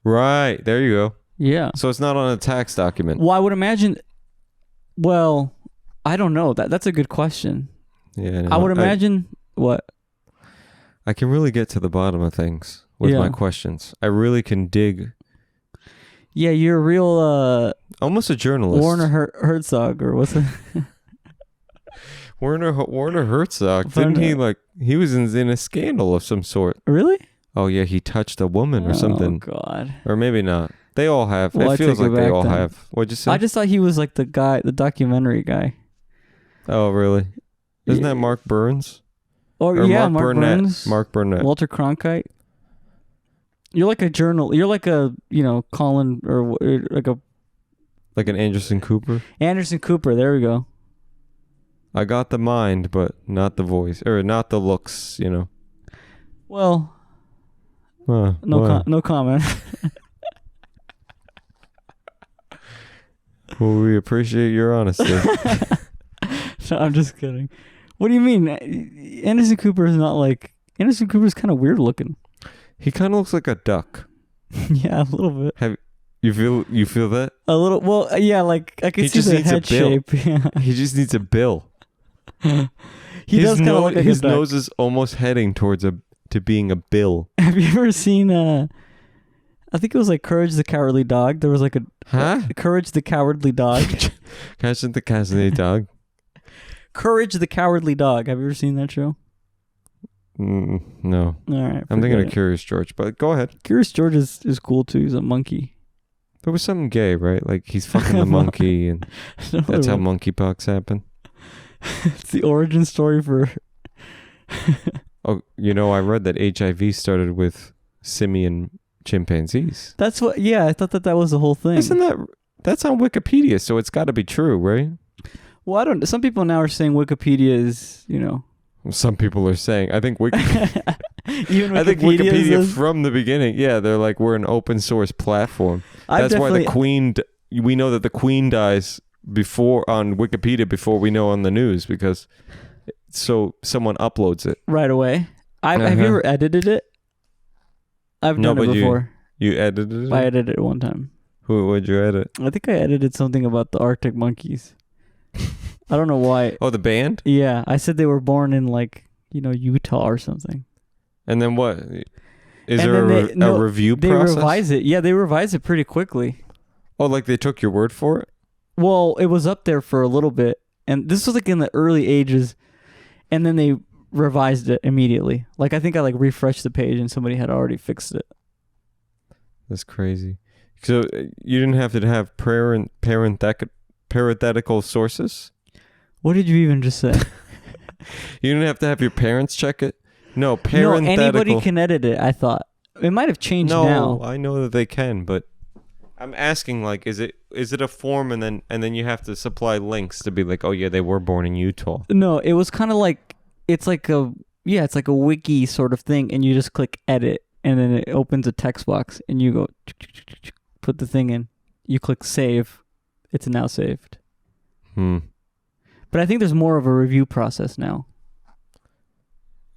Right. There you go. Yeah. So it's not on a tax document. Well, I would imagine. Well, I don't know. That's a good question. Yeah. No, I would imagine what. I can really get to the bottom of things with my questions. I really can dig. Yeah, you're a real Almost a journalist. Werner Herzog, or what's it? Werner Herzog. Didn't he he was in a scandal of some sort? Really? Oh yeah, he touched a woman or something. Oh God. Or maybe not. They all have. Well, It feels like they all have. What'd you say? I just thought he was like the documentary guy. Oh really? Isn't that Mark Burns? Or yeah, Mark Burns. Mark Burnett. Walter Cronkite. You're like a journal. You're like a Colin or like an Anderson Cooper. Anderson Cooper. There we go. I got the mind, but not the voice, or not the looks. Well, no comment. Well, we appreciate your honesty. No, I'm just kidding. What do you mean? Anderson Cooper is not like... Anderson Cooper is kind of weird looking. He kind of looks like a duck. Yeah, a little bit. You feel that? A little. Well, yeah, like I can see the head shape. Yeah. He just needs a bill. He does kind of look like his a duck. nose is almost heading towards to being a bill. Have you ever seen I think it was like Courage the Cowardly Dog. There was like Courage the Cowardly Dog. Courage the Cowardly Dog. Courage the Cowardly Dog. Have you ever seen that show? No. All right. I'm thinking of Curious George, but go ahead. Curious George is cool too. He's a monkey. There was something gay, right? Like he's fucking the monkey, and that's how monkeypox happened. It's the origin story for... Oh, I read that HIV started with simian chimpanzees. That's what... Yeah, I thought that was the whole thing. That's on Wikipedia, so it's got to be true, right? Well, I don't... Some people now are saying Wikipedia is, Some people are saying... I think Wikipedia... Even Wikipedia, I think Wikipedia from the beginning, yeah, they're like, we're an open source platform. That's why the Queen... We know that the Queen dies on Wikipedia before we know on the news, because so someone uploads it right away. Have you ever edited it? I've done it before. You edited it? I edited it one time. What'd you edit? I think I edited something about the Arctic monkeys. I don't know why. Oh, the band? Yeah, I said they were born in Utah or something. And then what? Is there a review process? They revise it. Yeah, they revise it pretty quickly. Oh, like they took your word for it? Well, it was up there for a little bit, and this was like in the early ages, and then they revised it immediately. Like I think I refreshed the page and somebody had already fixed it. That's crazy. So you didn't have to have parenthetical sources? What did you even just say? You didn't have to have your parents check it? No, parenthetical. No, anybody can edit it, I thought. It might have changed now. No, I know that they can, but I'm asking, like, is it a form and then you have to supply links to be like, oh yeah, they were born in Utah? No, it was kind of like it's like a wiki sort of thing, and you just click edit, and then it opens a text box, and you go put the thing in. You click save, it's now saved. But I think there's more of a review process now.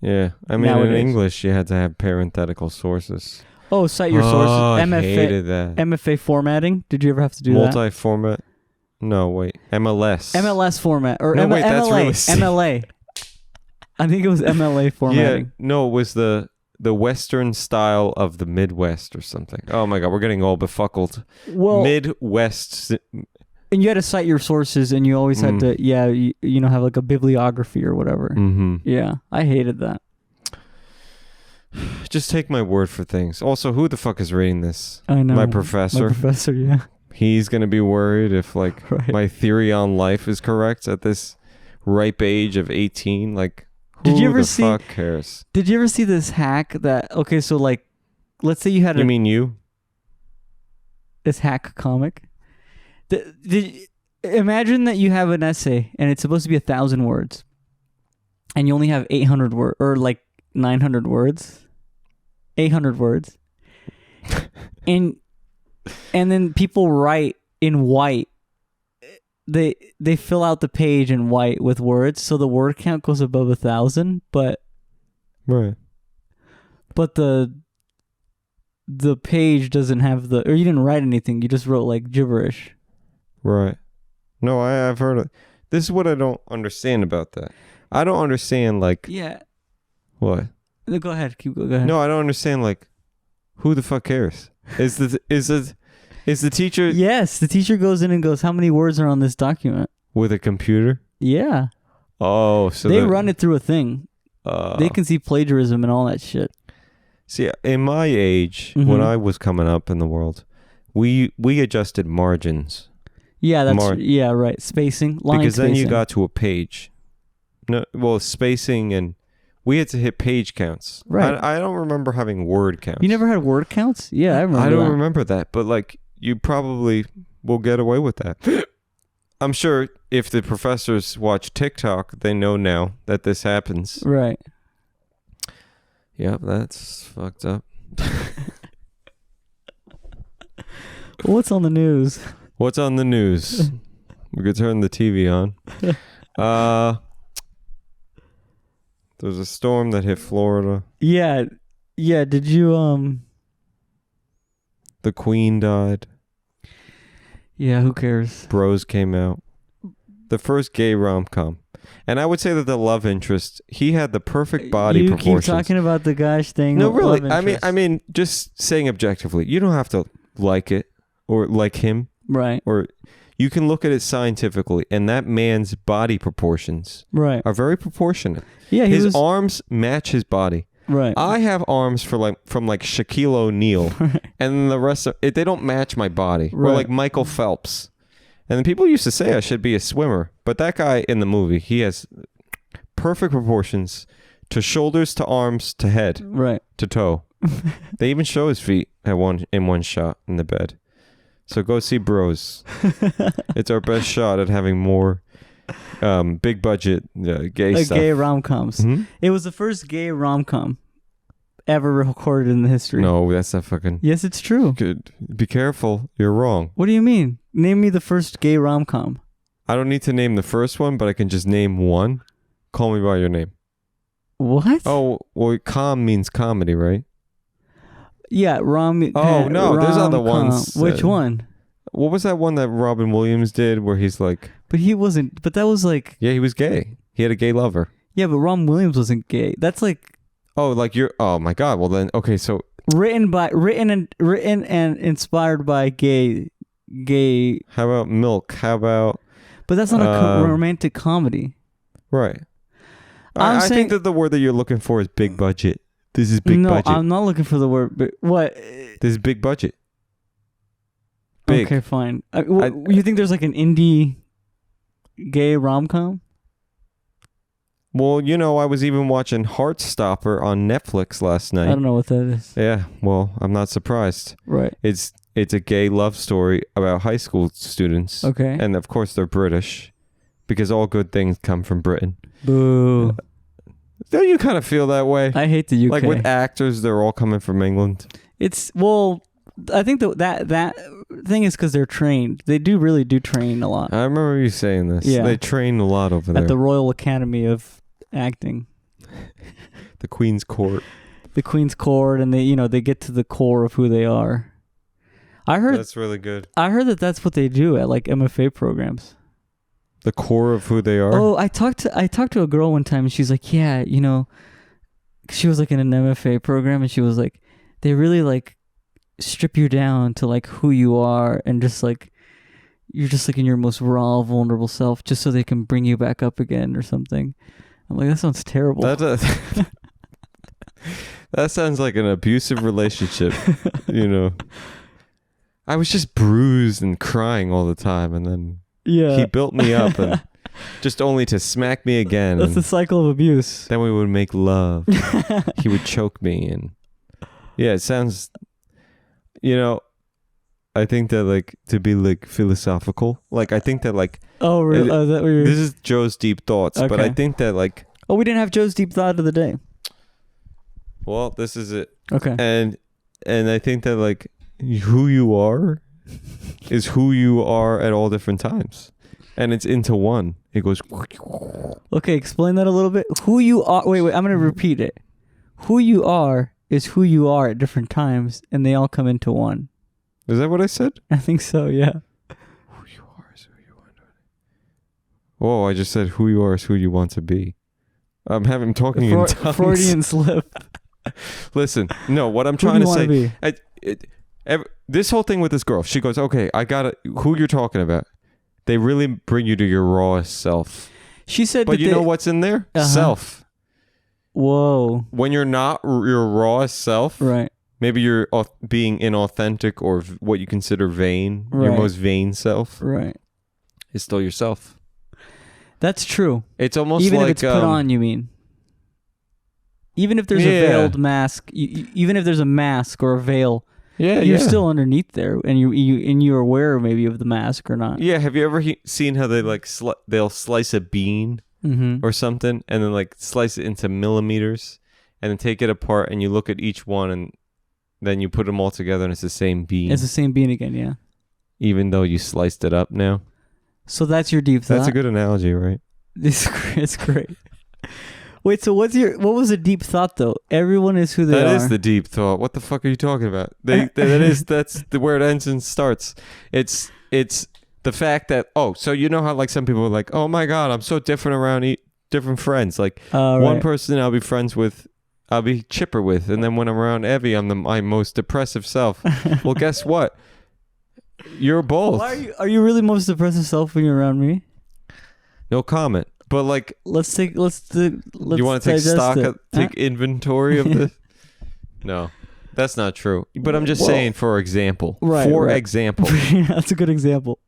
Yeah, I mean in English you had to have parenthetical sources. Oh, cite your sources. MFA, I hated that. MFA formatting. Did you ever have to do that? Multi-format. No, wait. MLS. MLS format or no, wait, MLA. that's really MLA. I think it was MLA formatting. Yeah, no, it was the Western style of the Midwest or something. Oh my God, we're getting all befuckled. Well, Midwest. And you had to cite your sources, and you always had to, have like a bibliography or whatever. Mm-hmm. Yeah, I hated that. Just take my word for things. Also, who the fuck is reading this? I know. My professor. My professor, yeah. He's going to be worried if, like, Right. my theory on life is correct at this ripe age of 18. Like, who Did you ever the see- fuck cares? Did you ever see this hack that, okay, so like, let's say you had You mean you? this hack comic. Imagine that you have an essay and it's supposed to be 1,000 words, and you only have 800 words or like 900 words, 800 words, and then people write in white. They fill out the page in white with words, so the word count goes above 1,000, but Right. the page doesn't have or you didn't write anything. You just wrote like gibberish. Right. No, I've heard it. This is what I don't understand about that. I don't understand, like... Yeah. What? No, go ahead. Go ahead. No, I don't understand, like, who the fuck cares? Is the teacher... Yes, the teacher goes in and goes, how many words are on this document? With a computer? Yeah. Oh, so... They run it through a thing. Uh, They can see plagiarism and all that shit. See, in my age, when I was coming up in the world, we adjusted margins. Yeah, yeah, right. Spacing, line because spacing. then you got to a page. No, well, spacing, and we had to hit page counts. Right. I don't remember having word counts. You never had word counts? Yeah, I remember I don't that. remember that, but like you probably will get away with that. I'm sure if the professors watch TikTok, they know now that this happens. Right. Yep, that's fucked up. What's on the news? What's on the news? We could turn the TV on. There's a storm that hit Florida. Yeah. Yeah, did you The Queen died. Yeah, who cares? Bros came out. The first gay rom-com. And I would say that the love interest, he had the perfect body you proportions. keep talking about the guys thing. No, really. love interest. I mean, just saying objectively, you don't have to like it or like him, Right. or you can look at it scientifically, and that man's body proportions Right. are very proportionate. Yeah, His arms match his body. right. I have arms from like Shaquille O'Neal, and then the rest of it, they don't match my body. Or Right. like Michael Phelps. And then people used to say I should be a swimmer, but that guy in the movie, he has perfect proportions to shoulders, to arms, to head, Right. to toe. They even show his feet in one shot in the bed. So go see Bros. It's our best shot at having more big budget gay stuff. Gay rom-coms. Hmm? It was the first gay rom-com ever recorded in the history. No, that's not fucking Yes, it's true. good. Be careful. You're wrong. What do you mean? Name me the first gay rom-com. I don't need to name the first one, but I can just name one. Call me by your name. What? Oh, well, com means comedy, right? Yeah, Oh, no, there's other ones. Which one? What was that one that Robin Williams did where he's like, But he wasn't. But that was like. yeah, he was gay. He had a gay lover. Yeah, but Ron Williams wasn't gay. That's like Oh, like you're, oh my God. Well then, okay, so. written and inspired by gay. How about Milk? How about. But that's not a romantic comedy. Right. I'm I saying- think that the word that you're looking for is big budget. This is big no, budget. I'm not looking for the word. But what? This is big budget. Big. Okay, fine. You think there's like an indie gay rom-com? Well, you know, I was even watching Heartstopper on Netflix last I night. don't know what that is. Yeah, well, I'm not surprised. Right. It's a gay love story about high school students. Okay. And of course they're British because all good things come from Britain. Boo. Don't you kind of feel that way? I hate the UK. Like with actors, they're all coming from England. It's I think that thing is because they're trained. They really do train a lot I remember you saying this. Yeah. They train a lot over there. at the Royal Academy of Acting, The Queen's Court. the Queen's Court, and they get to the core of who they are. I heard That's really good. that that's what they do at like MFA programs. The core of who they are. Oh, I talked to a girl one time, and she's like, yeah, she was like in an MFA program, and she was like, they really like strip you down to like who you are, and just like you're just like in your most raw, vulnerable self, just so they can bring you back up again or something. I'm like, that sounds terrible. That sounds like an abusive relationship. You know, I was just bruised and crying all the time, and then he built me up, and just only to smack me again. That's the cycle of abuse. Then we would make love. He would choke me, and yeah, it sounds. You know, I think that like to be like philosophical, like I think that like. Oh, really? Is that what you're... This is Joe's deep thoughts, but I think that like. Oh, we didn't have Joe's deep thought of the day. Well, this is it. Okay. And I think that like who you are is who you are at all different times. And it's into one. It goes. Okay, explain that a little bit. Who you are. Wait, I'm going to repeat it. Who you are is who you are at different times, and they all come into one. Is that what I said? I think so, yeah. Who you are is who you want to be. Whoa, I just said who you are is who you want to be. I'm talking in tongues. Freudian slip. Listen, no, what I'm trying to say. This whole thing with this girl, she goes, okay, I got it. Who you're talking about. They really bring you to your rawest self. She said but you know what's in there? Self. Whoa. When you're not your rawest self, right? Maybe you're being inauthentic or what you consider vain, your most vain self. Right. It's still yourself. That's true. It's almost even like... if it's put on, you mean? Even if there's a veiled mask, even if there's a mask or a veil, you're still underneath there, and you're aware maybe of the mask or not. Yeah. Have you ever seen how they like they'll slice a bean or something, and then like slice it into millimeters, and then take it apart, and you look at each one, and then you put them all together, and it's the same bean. It's the same bean again, yeah. Even though you sliced it up now. So that's your deep thought. That's a good analogy, right? It's great. Wait, so what was the deep thought though? Everyone is who they are. That is the deep thought. What the fuck are you talking about? That's where it ends and starts. It's the fact that so you know how like some people are like, oh my god, I'm so different around different friends. Like one person I'll be friends with, I'll be chipper with, and then when I'm around Evie, I'm my most depressive self. Well, guess what? You're both. Are you really most depressive self when you're around me? No comment. But like, let's you want to take stock, take inventory of this? No, that's not true. But I'm just saying, for example. Right. Example. That's a good example.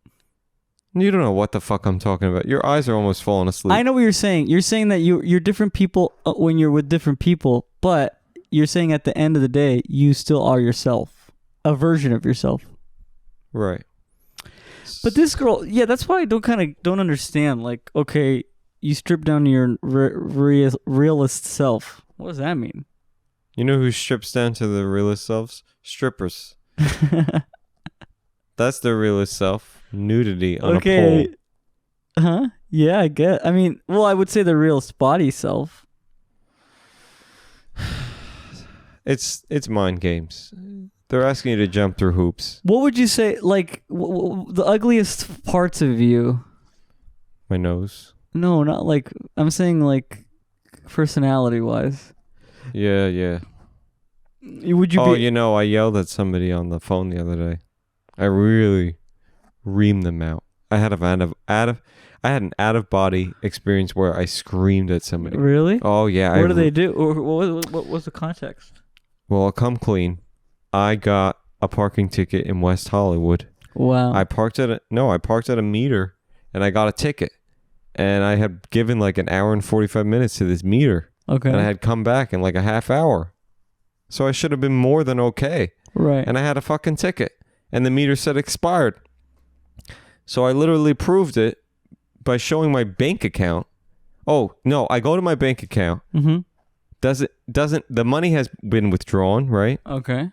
You don't know what the fuck I'm talking about. Your eyes are almost falling asleep. I know what you're saying. You're saying that you're different people when you're with different people, but you're saying at the end of the day, you still are yourself, a version of yourself. Right. But this girl, that's why I don't understand. Like, okay, you strip down to your realist self. What does that mean? You know who strips down to the realist selves? Strippers. That's their realist self. Nudity on a pole. Huh? Yeah, I get. I mean, well, I would say the realist body self. It's mind games. They're asking you to jump through hoops. What would you say, like, the ugliest parts of you? My nose. No, not like, I'm saying like personality-wise. Yeah. Would you you know, I yelled at somebody on the phone the other day. I really reamed them out. I had an out-of-body experience where I screamed at somebody. Really? Oh, yeah. What did they do? What was the context? Well, I'll come clean. I got a parking ticket in West Hollywood. Wow. I parked at a meter, and I got a ticket. And I had given like an hour and 45 minutes to this meter. Okay. And I had come back in like a half hour. So I should have been more than okay. Right. And I had a fucking ticket. And the meter said expired. So I literally proved it by showing my bank account. Oh, no, I go to my bank account. Mm-hmm. The money has been withdrawn, right? Okay.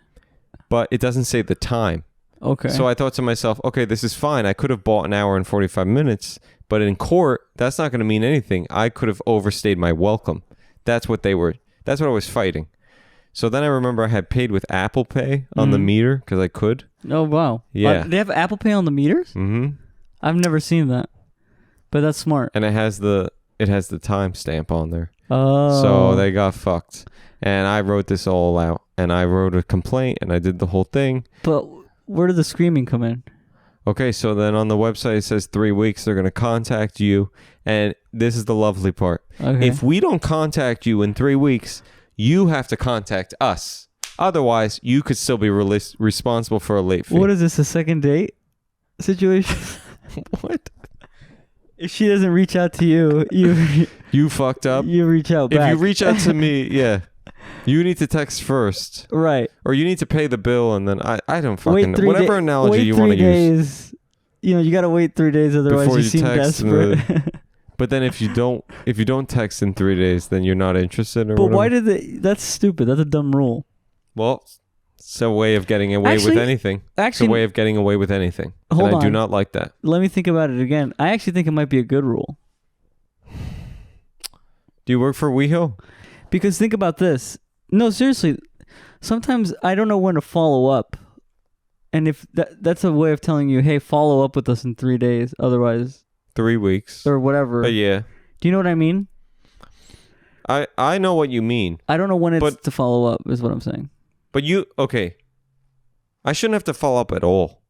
But it doesn't say the time. Okay. So I thought to myself, okay, this is fine. I could have bought an hour and 45 minutes, but in court, that's not going to mean anything. I could have overstayed my welcome. That's what I was fighting. So then I remember I had paid with Apple Pay on the meter because I could. Oh, wow. Yeah. They have Apple Pay on the meters? Mm-hmm. I've never seen that, but that's smart. And it has the timestamp on there. Oh. So they got fucked. And I wrote this all out. And I wrote a complaint and I did the whole thing. But where did the screaming come in? Okay, so then on the website it says 3 weeks. They're going to contact you. And this is the lovely part. Okay. If we don't contact you in 3 weeks, you have to contact us. Otherwise, you could still be responsible for a late fee. What is this, a second date situation? What? If she doesn't reach out to you, you fucked up. You reach out back. If you reach out to me, yeah. You need to text first. Right. Or you need to pay the bill and then I don't fucking know. Whatever analogy you want to use. You got to wait 3 days, otherwise before you seem desperate. But then if you don't text in 3 days, then you're not interested or But whatever. why did that's stupid. That's a dumb rule. Well, it's a way of getting away with anything. It's a way of getting away with anything. Hold on. I do not like that. Let me think about it again. I actually think it might be a good rule. Do you work for WeHo? Because think about this. No, seriously. Sometimes I don't know when to follow up. And if that's a way of telling you, hey, follow up with us in 3 days. Otherwise... 3 weeks. Or whatever. But yeah. Do you know what I mean? I know what you mean. I don't know when it's to follow up, is what I'm saying. But okay. I shouldn't have to follow up at all.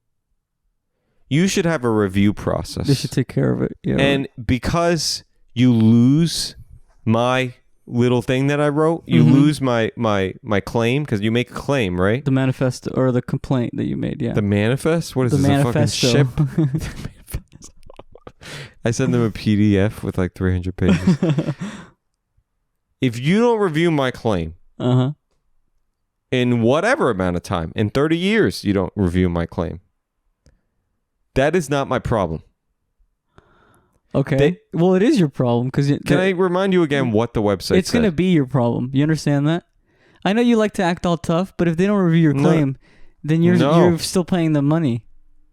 You should have a review process. They should take care of it. Yeah. And because you lose my little thing that I wrote, you lose my claim, because you make a claim, right? The manifesto or the complaint that you made, yeah. The manifest? What is the this, manifesto. a fucking ship? I send them a PDF with like 300 pages. If you don't review my claim, in whatever amount of time, in 30 years, you don't review my claim, that is not my problem. Okay. Well, it is your problem. Can I remind you again what the website said? It's going to be your problem. You understand that? I know you like to act all tough, but if they don't review your claim, then you're still paying them money.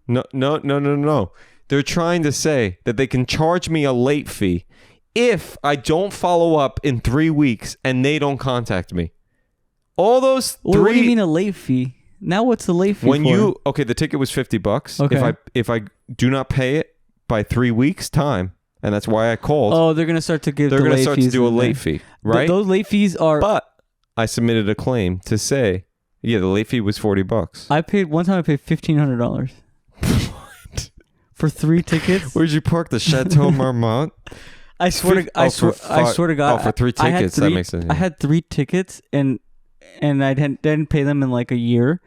No. They're trying to say that they can charge me a late fee if I don't follow up in 3 weeks and they don't contact me. All those three... What do you mean a late fee? Now what's the late fee for? The ticket was $50. Okay. If I do not pay it by 3 weeks' time, and that's why I called... Oh, they're going to start to give They're going to start to do a late fee, right? Those late fees are... But I submitted a claim to say, the late fee was $40. One time I paid $1,500. For 3 tickets. Where'd you park the Chateau Marmont? I swear to God. Oh, for 3 tickets, that makes sense. I had 3 tickets and I didn't pay them in like a year,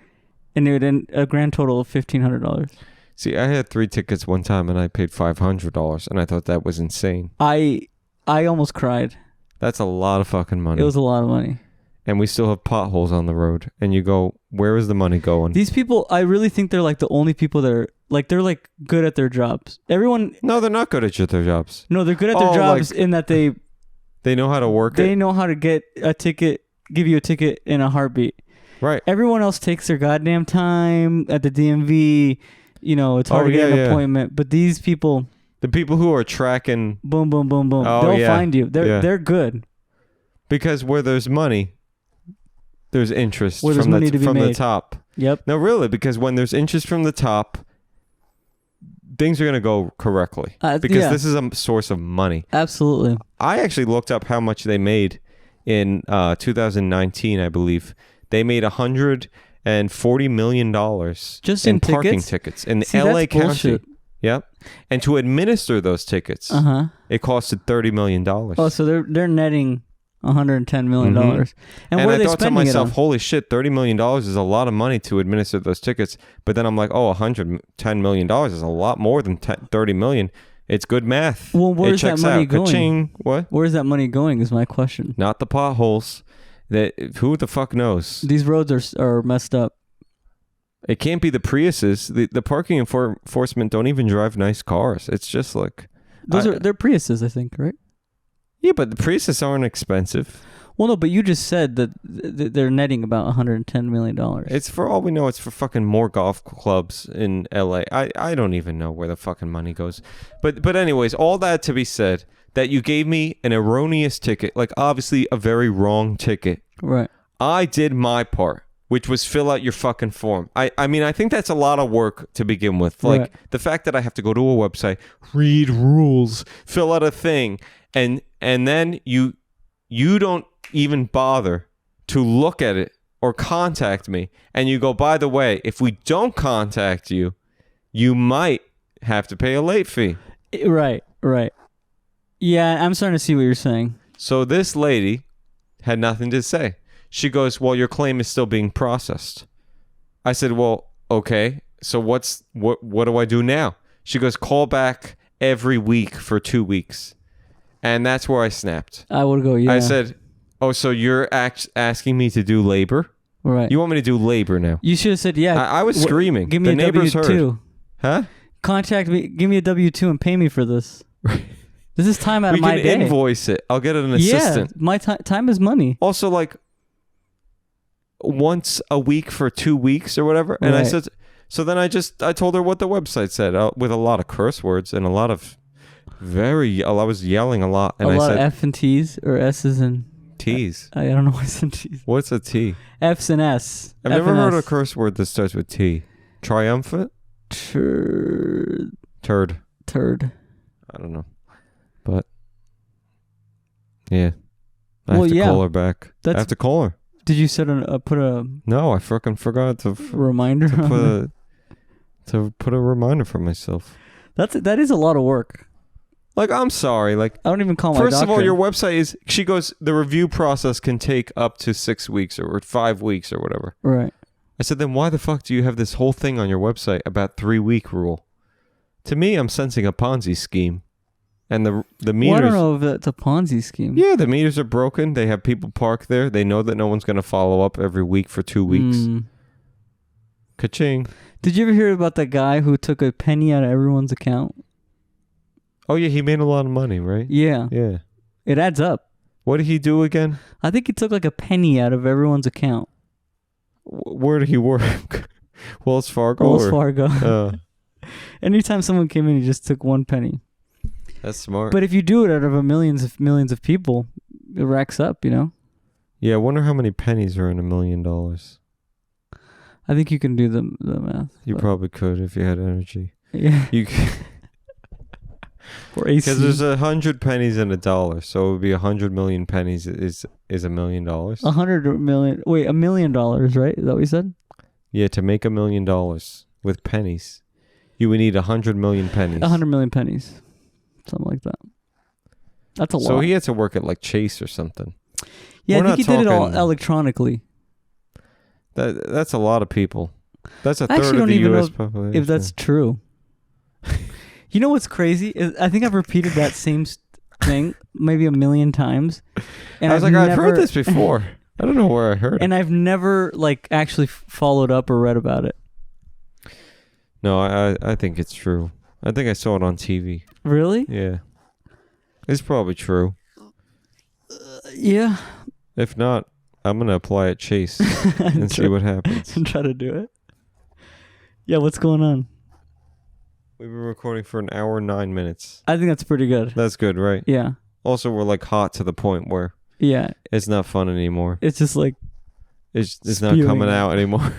and it would a grand total of $1,500. See, I had 3 tickets one time and I paid $500, and I thought that was insane. I almost cried. That's a lot of fucking money. It was a lot of money. And we still have potholes on the road. And you go, where is the money going? These people, I really think they're like the only people that are like, they're like good at their jobs. Everyone. No, they're not good at their jobs. No, they're good at their jobs in that they know how to work it. They know how to get a ticket, give you a ticket in a heartbeat. Right. Everyone else takes their goddamn time at the DMV. It's hard to get an appointment. But these people. The people who are tracking. Boom, boom, boom, boom. They'll find you. They're good. Because where there's money, there's interest from the top. Yep. No, really, because when there's interest from the top, things are going to go correctly. Because this is a source of money. Absolutely. I actually looked up how much they made in 2019, I believe. They made $140 million just in parking tickets in LA County. Bullshit. Yep. And to administer those tickets, it costed $30 million. Oh, so they're netting $110 million. And what are they thought to myself, holy shit, $30 million is a lot of money to administer those tickets. But then I'm like, $110 million is a lot more than $30 million. It's good math. Well, where's that money going? Ka-ching. What? Where's that money going is my question. Not the potholes. Who the fuck knows? These roads are messed up. It can't be the Priuses. The parking enforcement don't even drive nice cars. It's just like... They're Priuses, I think, right? Yeah, but the Priuses aren't expensive. Well, no, but you just said that they're netting about $110 million. It's for all we know, it's for fucking more golf clubs in LA. I don't even know where the fucking money goes. But anyways, all that to be said, that you gave me an erroneous ticket, like obviously a very wrong ticket. Right. I did my part, which was fill out your fucking form. I mean, I think that's a lot of work to begin with. Like the fact that I have to go to a website, read rules, fill out a thing, and then you don't even bother to look at it or contact me. And you go, by the way, if we don't contact you, you might have to pay a late fee. Right. Yeah, I'm starting to see what you're saying. So this lady Had nothing to say. She goes, well, your claim is still being processed. I said, well, okay. So what do I do now? She goes, call back every week for 2 weeks. And that's where I snapped. I would go, yeah. I said, oh, so you're asking me to do labor? Right. You want me to do labor now? You should have said, yeah. I was screaming. Give me the a neighbors W-2. heard. Huh? Contact me. Give me a W-2 and pay me for this. This is time out of my day. We can invoice it. I'll get an assistant. Yeah, my time is money. Also, like, once a week for 2 weeks or whatever. And I said, so then I told her what the website said with a lot of curse words and a lot of I was yelling a lot. And I said, of F and T's or S's and T's. I don't know what's in T's. What's a T? F's and S. I've never heard a curse word that starts with T. Triumphant? Turd. I don't know. But, yeah. I have to call her back. I have to call her. Did you put a... No, I fucking forgot to... reminder? To put a reminder for myself. That is a lot of work. Like, I'm sorry. Like, I don't even call my doctor. First of all, your website is... She goes, the review process can take up to 6 weeks or 5 weeks or whatever. Right. I said, then why the fuck do you have this whole thing on your website about 3-week rule? To me, I'm sensing a Ponzi scheme. And the meters... Well, I don't know if that's a Ponzi scheme. Yeah, the meters are broken. They have people parked there. They know that no one's going to follow up every week for 2 weeks. Ka-ching. Did you ever hear about that guy who took a penny out of everyone's account? Oh, yeah, he made a lot of money, right? Yeah. Yeah. It adds up. What did he do again? I think he took like a penny out of everyone's account. Where did he work? Wells Fargo? Wells Fargo. Anytime someone came in, he just took 1 penny. That's smart. But if you do it out of millions of people, it racks up, you know? Yeah, I wonder how many pennies are in $1 million. I think you can do the math. You probably could if you had energy. Yeah. You or AC. Because there's 100 pennies in $1, so it would be 100 million pennies is $1 million. 100 million. Wait, $1 million, right? Is that what you said? Yeah, to make $1 million with pennies, you would need 100 million pennies. 100 million pennies, something like that. That's a lot. So he had to work at like Chase or something. Yeah, I think he did it all electronically. That's a lot of people. That's a I third of the U.S. know population. if that's true. You know what's crazy? I think I've repeated that same thing maybe 1 million times. And I've heard this before. I don't know where I heard it. And I've never like actually followed up or read about it. No, I think it's true. I think I saw it on TV. Really? Yeah. It's probably true. Yeah. If not, I'm going to apply at Chase and see what happens. And try to do it. Yeah, what's going on? We've been recording for 1 hour and 9 minutes. I think that's pretty good. That's good, right? Yeah. Also, we're like hot to the point where it's not fun anymore. It's just like it's not coming out anymore.